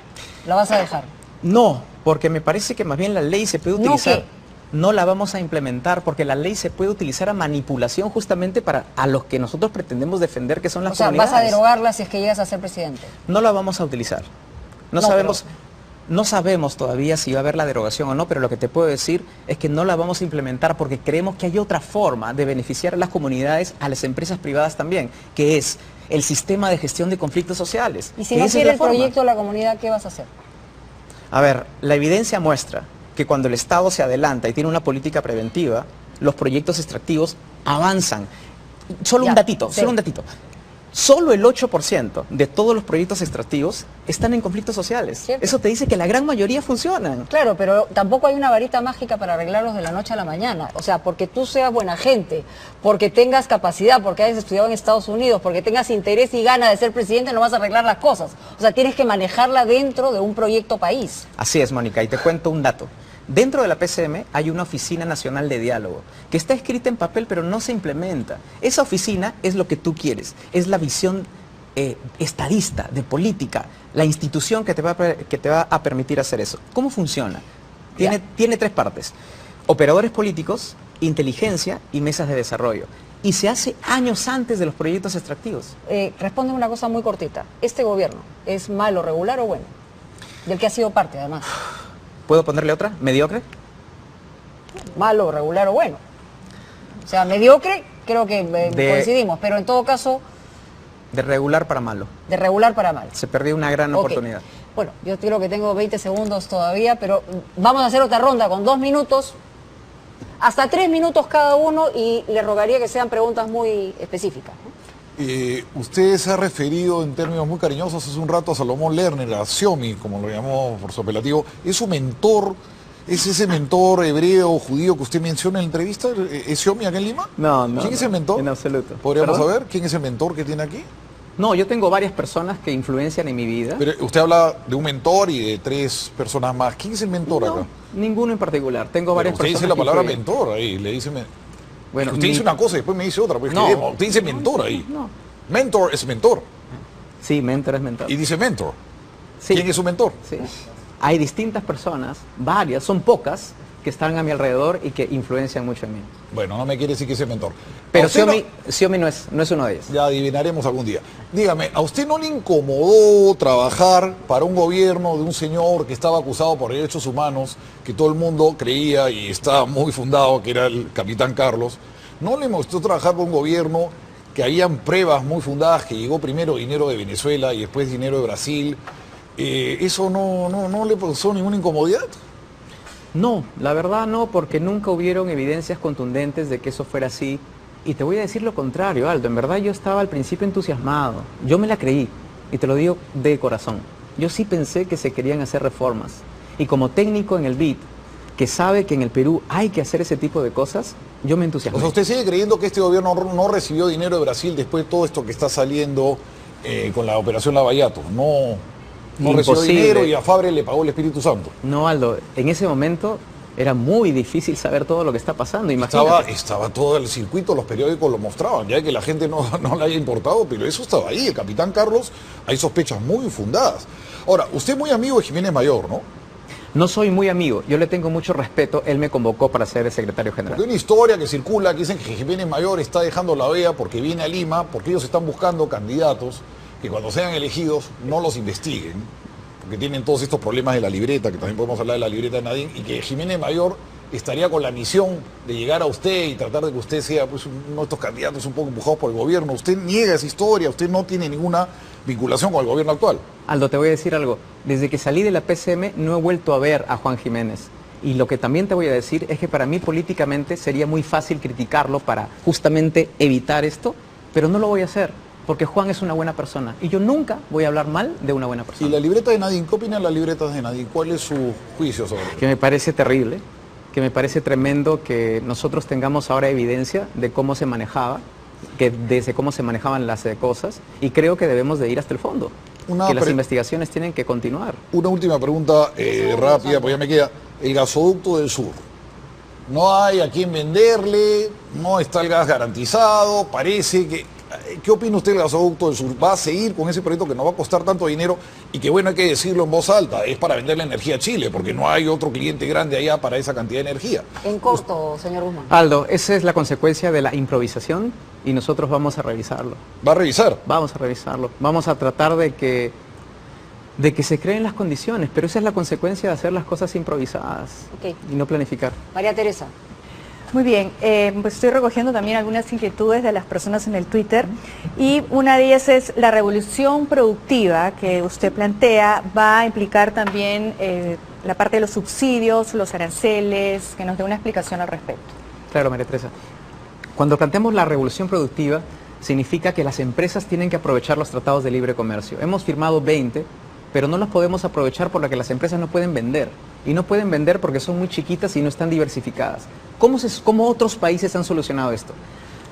¿La vas a dejar? No, porque me parece que más bien la ley se puede ¿No utilizar. qué? No la vamos a implementar porque la ley se puede utilizar a manipulación justamente para a los que nosotros pretendemos defender, que son las O sea, comunidades. vas a derogarla si es que llegas a ser presidente. No la vamos a utilizar. No sabemos todavía si va a haber la derogación o no, pero lo que te puedo decir es que no la vamos a implementar porque creemos que hay otra forma de beneficiar a las comunidades, a las empresas privadas también, que es el sistema de gestión de conflictos sociales. Y si que no esa es quiere la el forma. proyecto de la comunidad, ¿qué vas a hacer? A ver, la evidencia muestra que cuando el Estado se adelanta y tiene una política preventiva, los proyectos extractivos avanzan. Solo Ya, un datito, sí. solo un datito. Solo el 8% de todos los proyectos extractivos están en conflictos sociales. Cierto. Eso te dice que la gran mayoría funcionan. Claro, pero tampoco hay una varita mágica para arreglarlos de la noche a la mañana. O sea, porque tú seas buena gente, porque tengas capacidad, porque hayas estudiado en Estados Unidos, porque tengas interés y gana de ser presidente, no vas a arreglar las cosas. O sea, tienes que manejarla dentro de un proyecto país. Así es, Mónica, y te cuento un dato. Dentro de la PCM hay una Oficina Nacional de Diálogo, que está escrita en papel pero no se implementa. Esa oficina es lo que tú quieres, es la visión estadista, de política, la institución que te va a permitir hacer eso. ¿Cómo funciona? Tiene tres partes: operadores políticos, inteligencia y mesas de desarrollo. Y se hace años antes de los proyectos extractivos. Responde una cosa muy cortita. ¿Este gobierno es malo, regular o bueno? Del que ha sido parte, además. ¿Puedo ponerle otra? ¿Mediocre? Malo, regular o bueno. O sea, mediocre, creo que coincidimos, pero en todo caso, De regular para malo. de regular para mal. Se perdió una gran Ok. oportunidad. Bueno, yo creo que tengo 20 segundos todavía, pero vamos a hacer otra ronda con 2 minutos, hasta 3 minutos cada uno, y le rogaría que sean preguntas muy específicas, ¿no? Usted se ha referido en términos muy cariñosos hace un rato a Salomón Lerner, a Xiaomi, como lo llamó por su apelativo. ¿Es su mentor? ¿Es ese mentor hebreo o judío que usted menciona en la entrevista? ¿Es Xiaomi acá en Lima? No, no. ¿Quién es no, el mentor? En absoluto. ¿Podríamos ¿Perdón? saber quién es el mentor que tiene aquí? No, yo tengo varias personas que influencian en mi vida. Pero usted habla de un mentor y de 3 personas más. ¿Quién es el mentor No, acá? ninguno en particular. Tengo Pero varias usted personas. dice la que palabra influyen. mentor ahí, le dice... Bueno, usted dice una cosa y después me dice otra. Pues No. usted dice mentor ahí. No. Mentor es mentor. Sí, mentor es mentor. Y dice mentor. Sí. ¿Quién es su mentor? Sí. Hay distintas personas, varias, son pocas, que están a mi alrededor y que influencian mucho en mí. Bueno, no me quiere decir que es el mentor. Pero ¿A usted Xiaomi no es uno de ellos. Ya adivinaremos algún día. Dígame, ¿a usted no le incomodó trabajar para un gobierno de un señor que estaba acusado por derechos humanos, que todo el mundo creía y estaba muy fundado, que era el capitán Carlos? ¿No le gustó trabajar por un gobierno que habían pruebas muy fundadas, que llegó primero dinero de Venezuela y después dinero de Brasil? ¿Eso no le causó ninguna incomodidad? No, la verdad no, porque nunca hubieron evidencias contundentes de que eso fuera así. Y te voy a decir lo contrario, Aldo. En verdad yo estaba al principio entusiasmado. Yo me la creí, y te lo digo de corazón. Yo sí pensé que se querían hacer reformas. Y como técnico en el BID, que sabe que en el Perú hay que hacer ese tipo de cosas, yo me O entusiasmé. sea, ¿usted sigue creyendo que este gobierno no recibió dinero de Brasil después de todo esto que está saliendo con la operación Lavallato? No recibió Imposible. dinero y a Fabre le pagó el Espíritu Santo. No, Aldo, en ese momento era muy difícil saber todo lo que está pasando. Imagínate. Estaba todo el circuito, los periódicos lo mostraban, ya que la gente no le haya importado, pero eso estaba ahí. El capitán Carlos, hay sospechas muy fundadas. Ahora, usted es muy amigo de Jiménez Mayor, ¿no? No soy muy amigo, yo le tengo mucho respeto. Él me convocó para ser el secretario Porque hay general. una historia que circula que dicen que Jiménez Mayor está dejando la vea porque viene a Lima, porque ellos están buscando candidatos que cuando sean elegidos no los investiguen, porque tienen todos estos problemas de la libreta, que también podemos hablar de la libreta de Nadine, y que Jiménez Mayor estaría con la misión de llegar a usted y tratar de que usted sea pues, uno de estos candidatos un poco empujados por el gobierno. Usted niega esa historia, usted no tiene ninguna vinculación con el gobierno actual. Aldo, te voy a decir algo. Desde que salí de la PCM no he vuelto a ver a Juan Jiménez. Y lo que también te voy a decir es que para mí políticamente sería muy fácil criticarlo para justamente evitar esto, pero no lo voy a hacer, porque Juan es una buena persona. Y yo nunca voy a hablar mal de una buena Y persona. la libreta de Nadine, ¿qué opinan las libretas de Nadine? ¿Cuál es su juicio sobre Que me parece terrible, que me parece tremendo que nosotros tengamos ahora evidencia de cómo se manejaba, que desde cómo se manejaban las cosas, y creo que debemos de ir hasta el fondo. Que las investigaciones tienen que continuar. Una última pregunta rápida, pues ya me queda. El gasoducto del sur. No hay a quién venderle, no está el gas garantizado, parece que... ¿Qué opina usted del gasoducto del sur? ¿Va a seguir con ese proyecto que no va a costar tanto dinero y que, bueno, hay que decirlo en voz alta, es para vender la energía a Chile, porque no hay otro cliente grande allá para esa cantidad de energía? En corto, señor Guzmán. Aldo, esa es la consecuencia de la improvisación y nosotros vamos a revisarlo. ¿Va a revisar? Vamos a revisarlo. Vamos a tratar de que se creen las condiciones, pero esa es la consecuencia de hacer las cosas improvisadas Ok. y no planificar. María Teresa. Muy bien, pues estoy recogiendo también algunas inquietudes de las personas en el Twitter y una de ellas es la revolución productiva que usted plantea va a implicar también la parte de los subsidios, los aranceles, que nos dé una explicación al respecto. Claro, María Teresa. Cuando planteamos la revolución productiva, significa que las empresas tienen que aprovechar los tratados de libre comercio. Hemos firmado 20, pero no los podemos aprovechar por lo que las empresas no pueden vender. Y no pueden vender porque son muy chiquitas y no están diversificadas. ¿Cómo otros países han solucionado esto?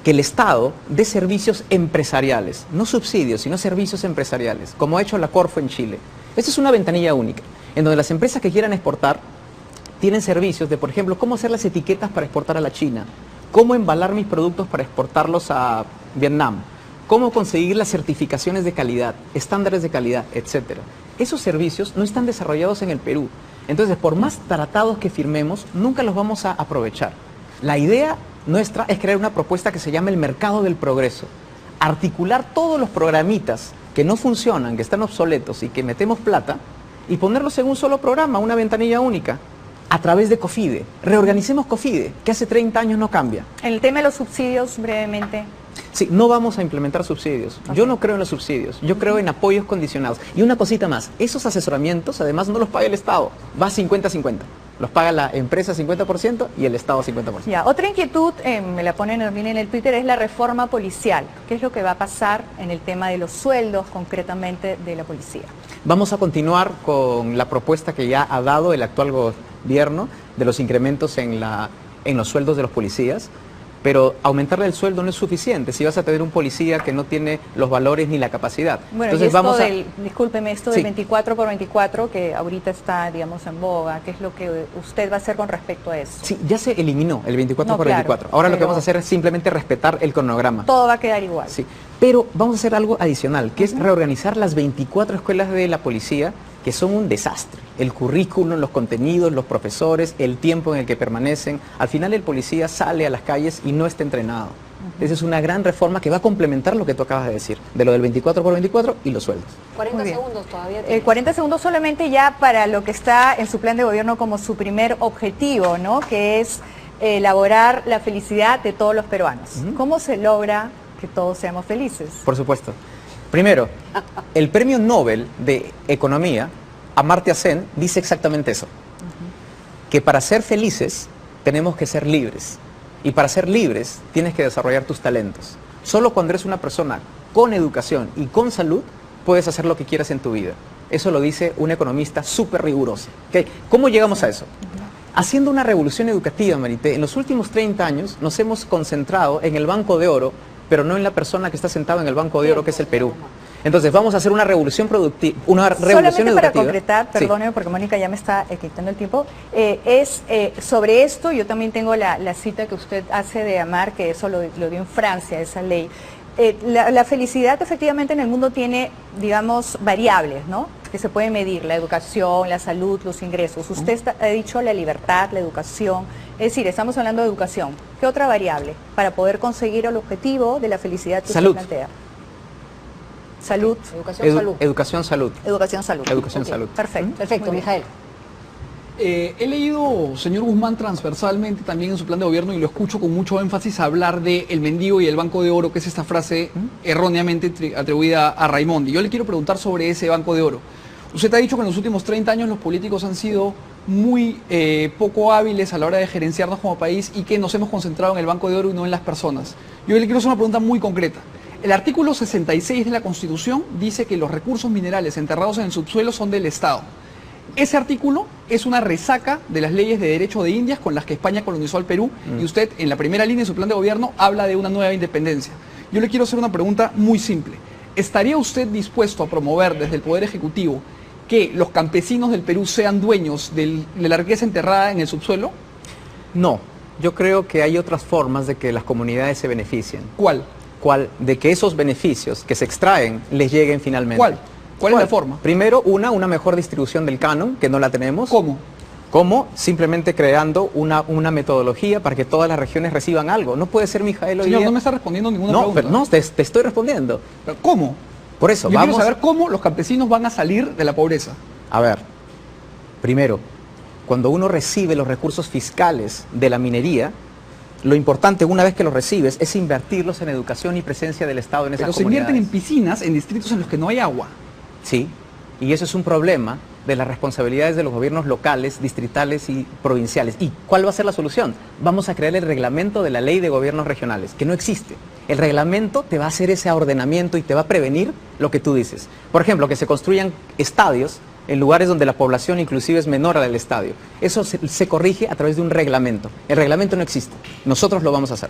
Que el Estado dé servicios empresariales, no subsidios, sino servicios empresariales, como ha hecho la Corfo en Chile. Esta es una ventanilla única, en donde las empresas que quieran exportar tienen servicios de, por ejemplo, cómo hacer las etiquetas para exportar a la China, cómo embalar mis productos para exportarlos a Vietnam, cómo conseguir las certificaciones de calidad, estándares de calidad, etc. Esos servicios no están desarrollados en el Perú. Entonces, por más tratados que firmemos, nunca los vamos a aprovechar. La idea nuestra es crear una propuesta que se llama el mercado del progreso. Articular todos los programitas que no funcionan, que están obsoletos y que metemos plata, y ponerlos en un solo programa, una ventanilla única, a través de COFIDE. Reorganicemos COFIDE, que hace 30 años no cambia. En el tema de los subsidios, brevemente. Sí, no vamos a implementar subsidios. Okay. Yo no creo en los subsidios, yo creo en apoyos condicionados. Y una cosita más, esos asesoramientos además no los paga el Estado, va 50-50. Los paga la empresa 50% y el Estado 50%. Ya, otra inquietud, me la ponen también en el Twitter, es la reforma policial. ¿Qué es lo que va a pasar en el tema de los sueldos concretamente de la policía? Vamos a continuar con la propuesta que ya ha dado el actual gobierno de los incrementos en los sueldos de los policías. Pero aumentarle el sueldo no es suficiente si vas a tener un policía que no tiene los valores ni la capacidad. Bueno, entonces discúlpeme, esto Sí. del 24 por 24, que ahorita está, digamos, en boga, ¿qué es lo que usted va a hacer con respecto a eso? Sí, ya se eliminó el 24 No, por claro, 24. Ahora lo que pero- vamos a hacer es simplemente respetar el cronograma. Todo va a quedar igual. Sí, pero vamos a hacer algo adicional, que es reorganizar las 24 escuelas de la policía, que son un desastre. El currículum, los contenidos, los profesores, el tiempo en el que permanecen. Al final el policía sale a las calles y no está entrenado. Esa es una gran reforma que va a complementar lo que tú acabas de decir, de lo del 24 por 24 y los sueldos. 40 Muy bien. segundos todavía. tienes. 40 segundos solamente ya para lo que está en su plan de gobierno como su primer objetivo, ¿no? Que es elaborar la felicidad de todos los peruanos. ¿Cómo se logra que todos seamos felices? Por supuesto. Primero, el premio Nobel de Economía, Amartya Sen, dice exactamente eso. Que para ser felices tenemos que ser libres. Y para ser libres tienes que desarrollar tus talentos. Solo cuando eres una persona con educación y con salud puedes hacer lo que quieras en tu vida. Eso lo dice un economista súper riguroso. ¿Ok? ¿Cómo llegamos a eso? Haciendo una revolución educativa, Marité. En los últimos 30 años nos hemos concentrado en el Banco de Oro, pero no en la persona que está sentada en el Banco de Oro, que es el Perú. Entonces vamos a hacer una revolución productiva, una revolución Solamente para educativa. concretar, Sí. perdóneme porque Mónica ya me está quitando el tiempo, sobre esto, yo también tengo la cita que usted hace de amar, que eso lo dio en Francia, esa ley. La felicidad efectivamente en el mundo tiene, digamos, variables, ¿no? Que se pueden medir, la educación, la salud, los ingresos. Usted ha dicho la libertad, la educación, es decir, estamos hablando de educación. ¿Qué otra variable para poder conseguir el objetivo de la felicidad que Salud. usted plantea? Salud. Educación, salud. Educación, salud. Educación, salud. Educación, Ok, salud. Perfecto. Perfecto, Muy bien. Mijael. He leído, señor Guzmán, transversalmente también en su plan de gobierno y lo escucho con mucho énfasis hablar de el mendigo y el Banco de Oro, que es esta frase erróneamente atribuida a Raimondi. Yo le quiero preguntar sobre ese Banco de Oro. Usted ha dicho que en los últimos 30 años los políticos han sido muy poco hábiles a la hora de gerenciarnos como país y que nos hemos concentrado en el Banco de Oro y no en las personas. Yo le quiero hacer una pregunta muy concreta. El artículo 66 de la Constitución dice que los recursos minerales enterrados en el subsuelo son del Estado. Ese artículo es una resaca de las leyes de derecho de Indias con las que España colonizó al Perú y usted en la primera línea de su plan de gobierno habla de una nueva independencia. Yo le quiero hacer una pregunta muy simple. ¿Estaría usted dispuesto a promover desde el Poder Ejecutivo que los campesinos del Perú sean dueños de la riqueza enterrada en el subsuelo? No, yo creo que hay otras formas de que las comunidades se beneficien. ¿Cuál? De que esos beneficios que se extraen les lleguen finalmente. ¿Cuál? ¿Cuál es la forma? Primero, una mejor distribución del canon, que no la tenemos. ¿Cómo? ¿Cómo? Simplemente creando una metodología para que todas las regiones reciban algo. No puede ser, Mijael, hoy Señor, día... no me está respondiendo ninguna No, pregunta. pero no, te estoy respondiendo. ¿Pero cómo? Por eso, Yo vamos... quiero saber cómo los campesinos van a salir de la pobreza. A ver, primero, cuando uno recibe los recursos fiscales de la minería, lo importante una vez que los recibes es invertirlos en educación y presencia del Estado en esas Pero se comunidades. invierten en piscinas en distritos en los que no hay agua. Sí, y eso es un problema de las responsabilidades de los gobiernos locales, distritales y provinciales. ¿Y cuál va a ser la solución? Vamos a crear el reglamento de la ley de gobiernos regionales, que no existe. El reglamento te va a hacer ese ordenamiento y te va a prevenir lo que tú dices. Por ejemplo, que se construyan estadios en lugares donde la población inclusive es menor al estadio. Eso se corrige a través de un reglamento. El reglamento no existe. Nosotros lo vamos a hacer.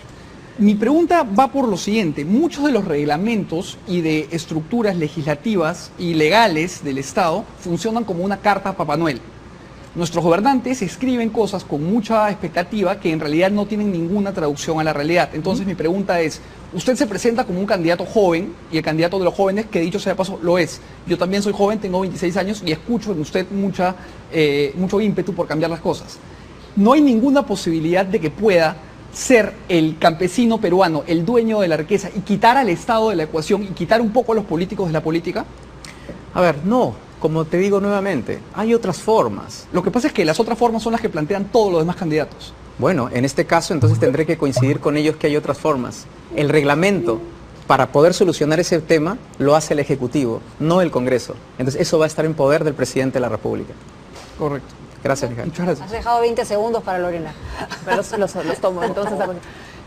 Mi pregunta va por lo siguiente. Muchos de los reglamentos y de estructuras legislativas y legales del Estado funcionan como una carta a Papá Noel. Nuestros gobernantes escriben cosas con mucha expectativa que en realidad no tienen ninguna traducción a la realidad. Entonces mi pregunta es, usted se presenta como un candidato joven, y el candidato de los jóvenes, que dicho sea de paso, lo es. Yo también soy joven, tengo 26 años y escucho en usted mucho ímpetu por cambiar las cosas. ¿No hay ninguna posibilidad de que pueda ser el campesino peruano el dueño de la riqueza y quitar al Estado de la ecuación y quitar un poco a los políticos de la política? A ver, no. Como te digo nuevamente, hay otras formas. Lo que pasa es que las otras formas son las que plantean todos los demás candidatos. Bueno, en este caso entonces tendré que coincidir con ellos que hay otras formas. El reglamento para poder solucionar ese tema lo hace el Ejecutivo, no el Congreso. Entonces eso va a estar en poder del Presidente de la República. Correcto. Gracias, Mijael. Muchas gracias. Has dejado 20 segundos para Lorena. Pero los tomo entonces.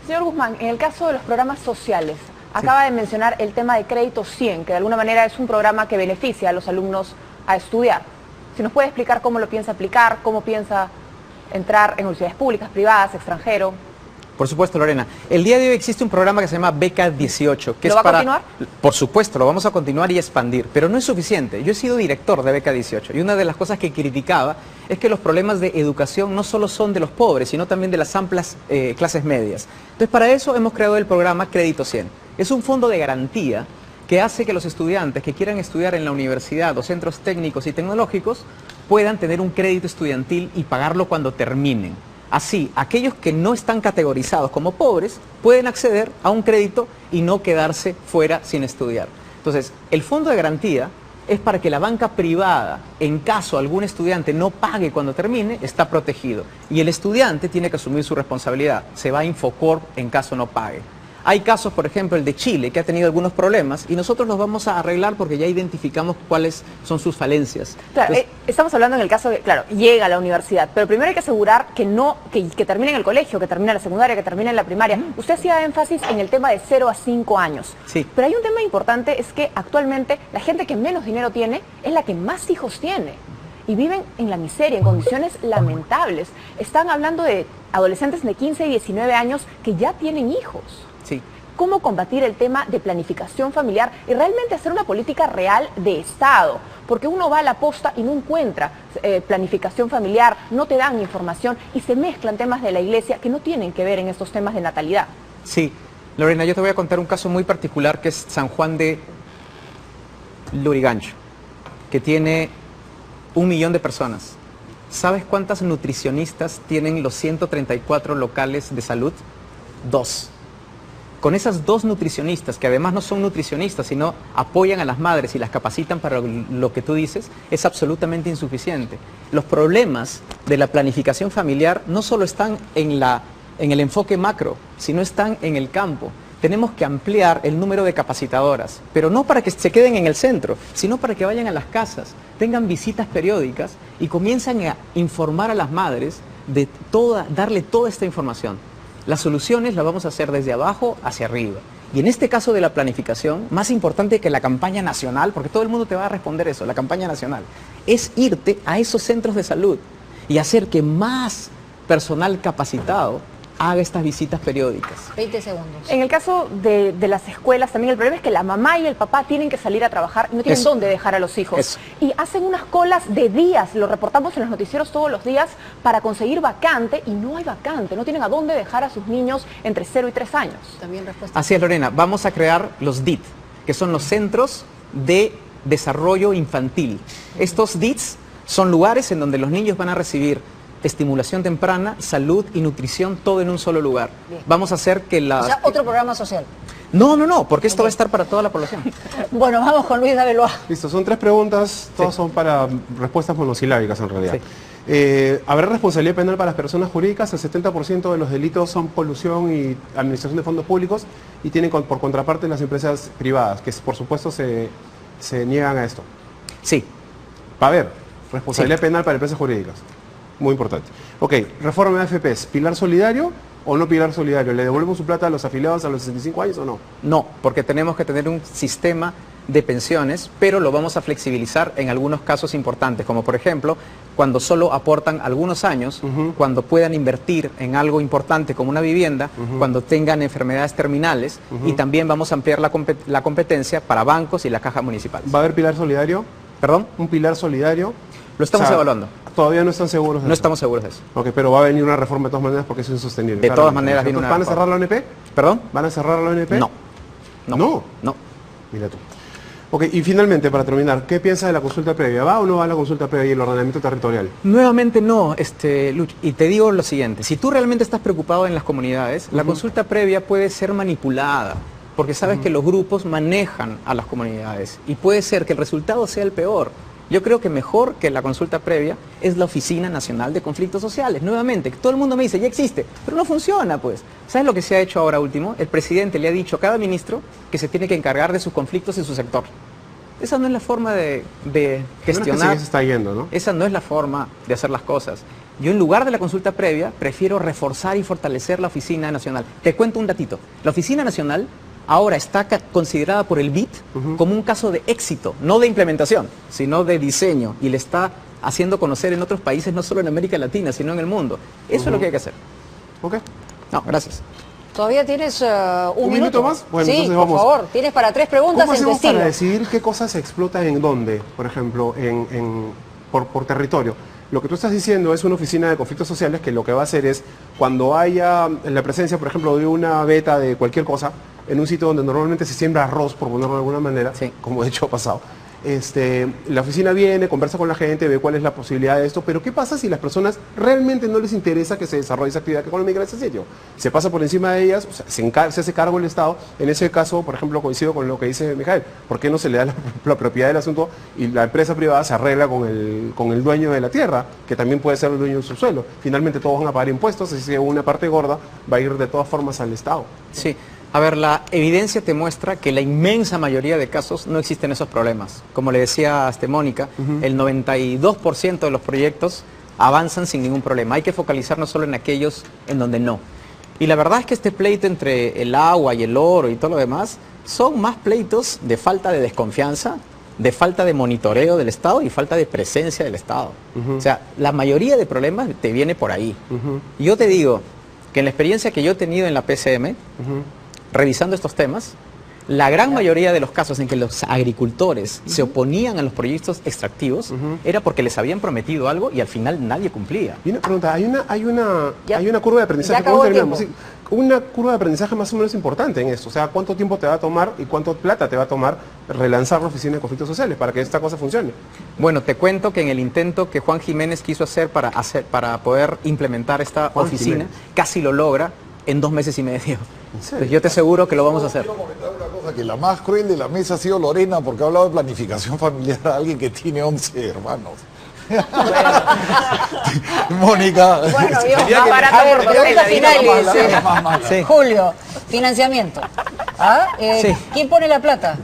Señor Guzmán, en el caso de los programas sociales, acaba de mencionar el tema de Crédito 100, que de alguna manera es un programa que beneficia a los alumnos a estudiar. Si nos puede explicar cómo lo piensa aplicar, cómo piensa entrar en universidades públicas, privadas, extranjero. Por supuesto, Lorena. El día de hoy existe un programa que se llama Beca 18. Que ¿Lo es va a continuar? Por supuesto, lo vamos a continuar y expandir, pero no es suficiente. Yo he sido director de Beca 18 y una de las cosas que criticaba es que los problemas de educación no solo son de los pobres, sino también de las amplias clases medias. Entonces, para eso hemos creado el programa Crédito 100. Es un fondo de garantía que hace que los estudiantes que quieran estudiar en la universidad o centros técnicos y tecnológicos puedan tener un crédito estudiantil y pagarlo cuando terminen. Así, aquellos que no están categorizados como pobres pueden acceder a un crédito y no quedarse fuera sin estudiar. Entonces, el fondo de garantía es para que la banca privada, en caso algún estudiante no pague cuando termine, está protegido. Y el estudiante tiene que asumir su responsabilidad. Se va a Infocorp en caso no pague. Hay casos, por ejemplo, el de Chile, que ha tenido algunos problemas y nosotros los vamos a arreglar porque ya identificamos cuáles son sus falencias. Claro, Entonces, estamos hablando en el caso de, claro, llega a la universidad, pero primero hay que asegurar que termine en el colegio, que termine en la secundaria, que termine en la primaria. Usted hacía énfasis en el tema de 0 a 5 años. Sí. Pero hay un tema importante, es que actualmente la gente que menos dinero tiene es la que más hijos tiene. Y viven en la miseria, en condiciones lamentables. Están hablando de adolescentes de 15 y 19 años que ya tienen hijos. sí. Cómo combatir el tema de planificación familiar y realmente hacer una política real de Estado, porque uno va a la posta y no encuentra planificación familiar, no te dan información y se mezclan temas de la iglesia que no tienen que ver en estos temas de natalidad. Sí, Lorena, yo te voy a contar un caso muy particular que es San Juan de Lurigancho, que tiene 1 millón de personas. ¿Sabes cuántas nutricionistas tienen los 134 locales de salud? 2. Con esas 2 nutricionistas, que además no son nutricionistas, sino apoyan a las madres y las capacitan para lo que tú dices, es absolutamente insuficiente. Los problemas de la planificación familiar no solo están en el enfoque macro, sino están en el campo. Tenemos que ampliar el número de capacitadoras, pero no para que se queden en el centro, sino para que vayan a las casas, tengan visitas periódicas y comiencen a informar a las madres de darle toda esta información. Las soluciones las vamos a hacer desde abajo hacia arriba. Y en este caso de la planificación, más importante que la campaña nacional, porque todo el mundo te va a responder eso, la campaña nacional, es irte a esos centros de salud y hacer que más personal capacitado haga estas visitas periódicas. 20 segundos. En el caso de las escuelas también el problema es que la mamá y el papá tienen que salir a trabajar y no tienen Eso. dónde dejar a los hijos. Eso. Y hacen unas colas de días, lo reportamos en los noticieros todos los días, para conseguir vacante y no hay vacante, no tienen a dónde dejar a sus niños entre 0 y 3 años. También respuesta. Así es, Lorena, vamos a crear los DIT, que son los Centros de Desarrollo Infantil. Estos DITs son lugares en donde los niños van a recibir estimulación temprana, salud y nutrición, todo en un solo lugar. Bien. Vamos a hacer que O sea, otro programa social. No, porque esto va a estar para toda la población. Bueno, vamos con Luis Daveloa. Listo, son 3 preguntas, todas Sí. son para respuestas monosilábicas en realidad. Sí. ¿Habrá responsabilidad penal para las personas jurídicas? El 70% de los delitos son colusión y administración de fondos públicos y tienen por contraparte las empresas privadas, que por supuesto se niegan a esto. Sí, Va a haber. Responsabilidad penal para empresas jurídicas. Muy importante. Ok, reforma de AFPs. ¿Pilar solidario o no pilar solidario? ¿Le devolvemos su plata a los afiliados a los 65 años o no? No, porque tenemos que tener un sistema de pensiones, pero lo vamos a flexibilizar en algunos casos importantes, como por ejemplo, cuando solo aportan algunos años, cuando puedan invertir en algo importante como una vivienda, cuando tengan enfermedades terminales, y también vamos a ampliar la competencia para bancos y la caja municipal. ¿Va a haber pilar solidario? ¿Perdón? ¿Un pilar solidario? Lo estamos evaluando. Todavía no están seguros de No eso. estamos seguros de eso. Ok, pero va a venir una reforma de todas maneras porque eso es insostenible. De Claro, todas maneras viene ¿Van una a cerrar la ONP? ¿Perdón? ¿Van a cerrar la ONP? No. No. No. Mira tú. Ok, y finalmente, para terminar, ¿qué piensa de la consulta previa? ¿Va o no va la consulta previa y el ordenamiento territorial? Nuevamente no, Luch, y te digo lo siguiente, si tú realmente estás preocupado en las comunidades, la consulta previa puede ser manipulada, porque sabes que los grupos manejan a las comunidades, y puede ser que el resultado sea el peor. Yo creo que mejor que la consulta previa es la Oficina Nacional de Conflictos Sociales. Nuevamente, que todo el mundo me dice, ya existe, pero no funciona, pues. ¿Sabes lo que se ha hecho ahora último? El presidente le ha dicho a cada ministro que se tiene que encargar de sus conflictos en su sector. Esa no es la forma de gestionar. Se está yendo, ¿no? Esa no es la forma de hacer las cosas. Yo en lugar de la consulta previa, prefiero reforzar y fortalecer la Oficina Nacional. Te cuento un datito. La Oficina Nacional ahora está considerada por el BID como un caso de éxito, no de implementación, sino de diseño, y le está haciendo conocer en otros países, no solo en América Latina, sino en el mundo. Eso es lo que hay que hacer. Ok. No, gracias. Todavía tienes ¿Un minuto más? Bueno, sí, entonces por vamos. favor, tienes para 3 preguntas ¿Cómo en tu hacemos para estilo. decidir qué cosas se explotan en dónde, por ejemplo, por territorio? Lo que tú estás diciendo es una oficina de conflictos sociales que lo que va a hacer es, cuando haya la presencia, por ejemplo, de una veta de cualquier cosa, en un sitio donde normalmente se siembra arroz, por ponerlo de alguna manera, Sí. como de hecho ha pasado, la oficina viene, conversa con la gente, ve cuál es la posibilidad de esto, pero ¿qué pasa si las personas realmente no les interesa que se desarrolle esa actividad económica en ese sitio? Se pasa por encima de ellas, o sea, se hace cargo el Estado. En ese caso, por ejemplo, coincido con lo que dice Mijael, ¿por qué no se le da la propiedad del asunto y la empresa privada se arregla con el dueño de la tierra, que también puede ser el dueño del subsuelo? Finalmente todos van a pagar impuestos, así que una parte gorda va a ir de todas formas al Estado. Sí. A ver, la evidencia te muestra que la inmensa mayoría de casos no existen esos problemas. Como le decía Mónica, el 92% de los proyectos avanzan sin ningún problema. Hay que focalizarnos solo en aquellos en donde no. Y la verdad es que este pleito entre el agua y el oro y todo lo demás son más pleitos de falta de desconfianza, de falta de monitoreo del Estado y falta de presencia del Estado. O sea, la mayoría de problemas te viene por ahí. Y yo te digo que en la experiencia que yo he tenido en la PCM, revisando estos temas, la gran mayoría de los casos en que los agricultores se oponían a los proyectos extractivos era porque les habían prometido algo y al final nadie cumplía. Y una pregunta, hay una curva de aprendizaje, ya acabó el terminamos? Sí, una curva de aprendizaje más o menos importante en esto. O sea, ¿cuánto tiempo te va a tomar y cuánto plata te va a tomar relanzar la Oficina de Conflictos Sociales para que esta cosa funcione? Bueno, te cuento que en el intento que Juan Jiménez quiso hacer para poder implementar esta Juan oficina, Jiménez. casi lo logra en 2 meses y medio. ¿En serio? Entonces, yo te aseguro que lo vamos a hacer. Quiero comentar una cosa, que la más cruel de la mesa ha sido Lorena, porque ha hablado de planificación familiar a alguien que tiene 11 hermanos. Mónica. Bueno, yo, Más barato a ver, por pregunta docena, finales. la más mala. Sí. Julio, financiamiento. ¿Ah? Sí. ¿Quién pone la plata?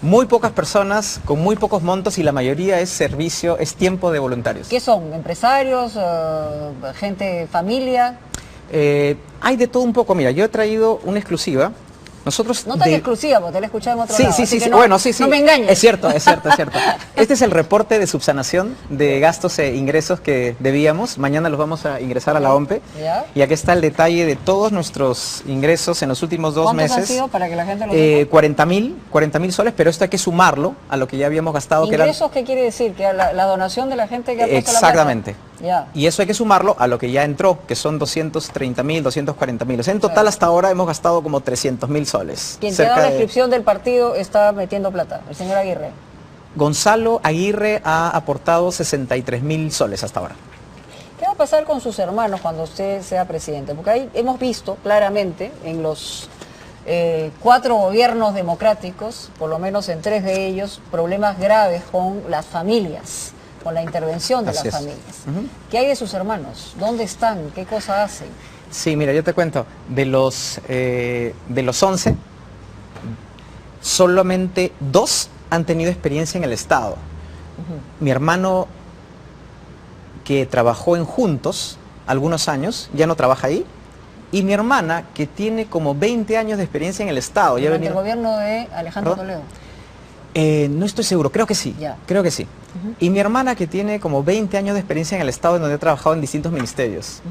Muy pocas personas, con muy pocos montos, y la mayoría es servicio, es tiempo de voluntarios. ¿Qué son? ¿Empresarios? ¿Gente, familia? Hay de todo un poco. Mira, yo he traído una exclusiva. Nosotros No tan exclusiva, porque te la he escuchado en otro Sí, lado. sí, así sí, que sí. no, Bueno, sí, sí. No me engañes. Es cierto, es cierto, es cierto. Este es el reporte de subsanación de gastos e ingresos que debíamos. Mañana los vamos a ingresar a la OMPE. Ya. Y aquí está el detalle de todos nuestros ingresos en los últimos 2 ¿Cuántos meses. han sido para que la gente lo sepa? 40.000 soles, pero esto hay que sumarlo a lo que ya habíamos gastado. ¿Ingresos qué quiere decir? ¿Que la donación de la gente que ha puesto Exactamente. la plata? Ya. Y eso hay que sumarlo a lo que ya entró, que son 230.000, 240.000. O sea, en total hasta ahora hemos gastado como 300.000 soles. Quien te da Cerca la de- inscripción del partido está metiendo plata, el señor Aguirre. Gonzalo Aguirre ha aportado 63.000 soles hasta ahora. ¿Qué va a pasar con sus hermanos cuando usted sea presidente? Porque ahí hemos visto claramente en los 4 gobiernos democráticos, por lo menos en 3 de ellos, problemas graves con las familias, con la intervención de Así las es. familias. ¿Qué hay de sus hermanos? ¿Dónde están? ¿Qué cosa hacen? Sí, mira, yo te cuento, de los 11, solamente 2 han tenido experiencia en el Estado. Mi hermano que trabajó en Juntos algunos años, ya no trabaja ahí, y mi hermana, que tiene como 20 años de experiencia en el Estado. Ya ha Durante el venido... gobierno de Alejandro ¿Perdón? Toledo. No estoy seguro, creo que sí, Ya. creo que sí. Y mi hermana, que tiene como 20 años de experiencia en el Estado, en donde ha trabajado en distintos ministerios.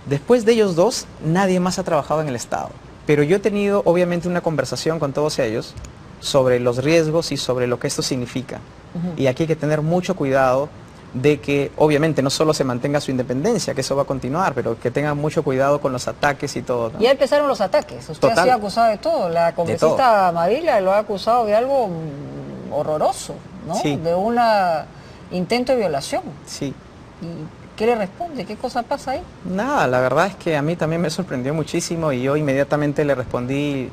Después de ellos dos, nadie más ha trabajado en el Estado. Pero yo he tenido, obviamente, una conversación con todos ellos sobre los riesgos y sobre lo que esto significa. Y aquí hay que tener mucho cuidado de que, obviamente, no solo se mantenga su independencia, que eso va a continuar, pero que tengan mucho cuidado con los ataques y todo, ¿no? Ya empezaron los ataques. Usted Total. ha sido acusado de todo. La congresista Mavila lo ha acusado de algo horroroso, ¿no? Sí. De un intento de violación. Sí. ¿Y qué le responde? ¿Qué cosa pasa ahí? Nada, la verdad es que a mí también me sorprendió muchísimo y yo inmediatamente le respondí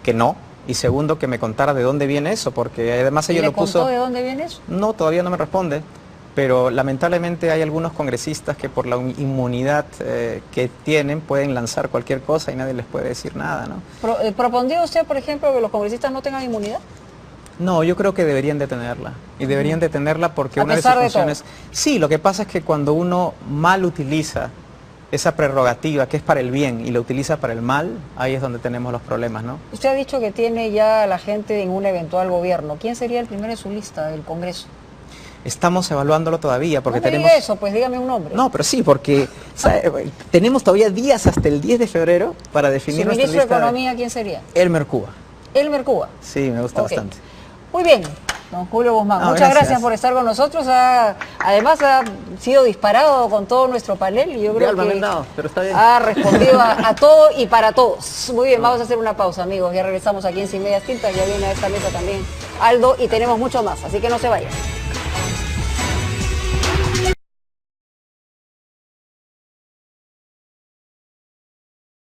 que no. Y segundo, que me contara de dónde viene eso, porque además ella ¿Le lo puso... contó de dónde viene eso? No, todavía no me responde, pero lamentablemente hay algunos congresistas que por la inmunidad que tienen pueden lanzar cualquier cosa y nadie les puede decir nada, ¿no? ¿Propondría usted, por ejemplo, que los congresistas no tengan inmunidad? No, yo creo que deberían de tenerla. Y deberían de tenerla porque A una de sus pesar de todo. funciones... Sí, lo que pasa es que cuando uno mal utiliza esa prerrogativa que es para el bien y la utiliza para el mal, ahí es donde tenemos los problemas, ¿no? Usted ha dicho que tiene ya a la gente en un eventual gobierno. ¿Quién sería el primero en su lista del Congreso? Estamos evaluándolo todavía porque No me tenemos... diga eso, pues dígame un nombre. No, pero sí, porque tenemos todavía días hasta el 10 de febrero para ¿Su definir nuestra ministro de lista. Economía quién sería? Elmer Cuba. Elmer Cuba. Sí, me gusta Ok. bastante. Muy bien, don Julio Guzmán. No, Muchas gracias gracias por estar con nosotros. Además ha sido disparado con todo nuestro panel y yo creo Alba, me que han dado, pero está bien. ha respondido a todo y para todos. Muy bien, vamos a hacer una pausa, amigos. Ya regresamos aquí en Sin Medias Tintas. Ya viene a esta mesa también Aldo y tenemos mucho más, así que no se vayan.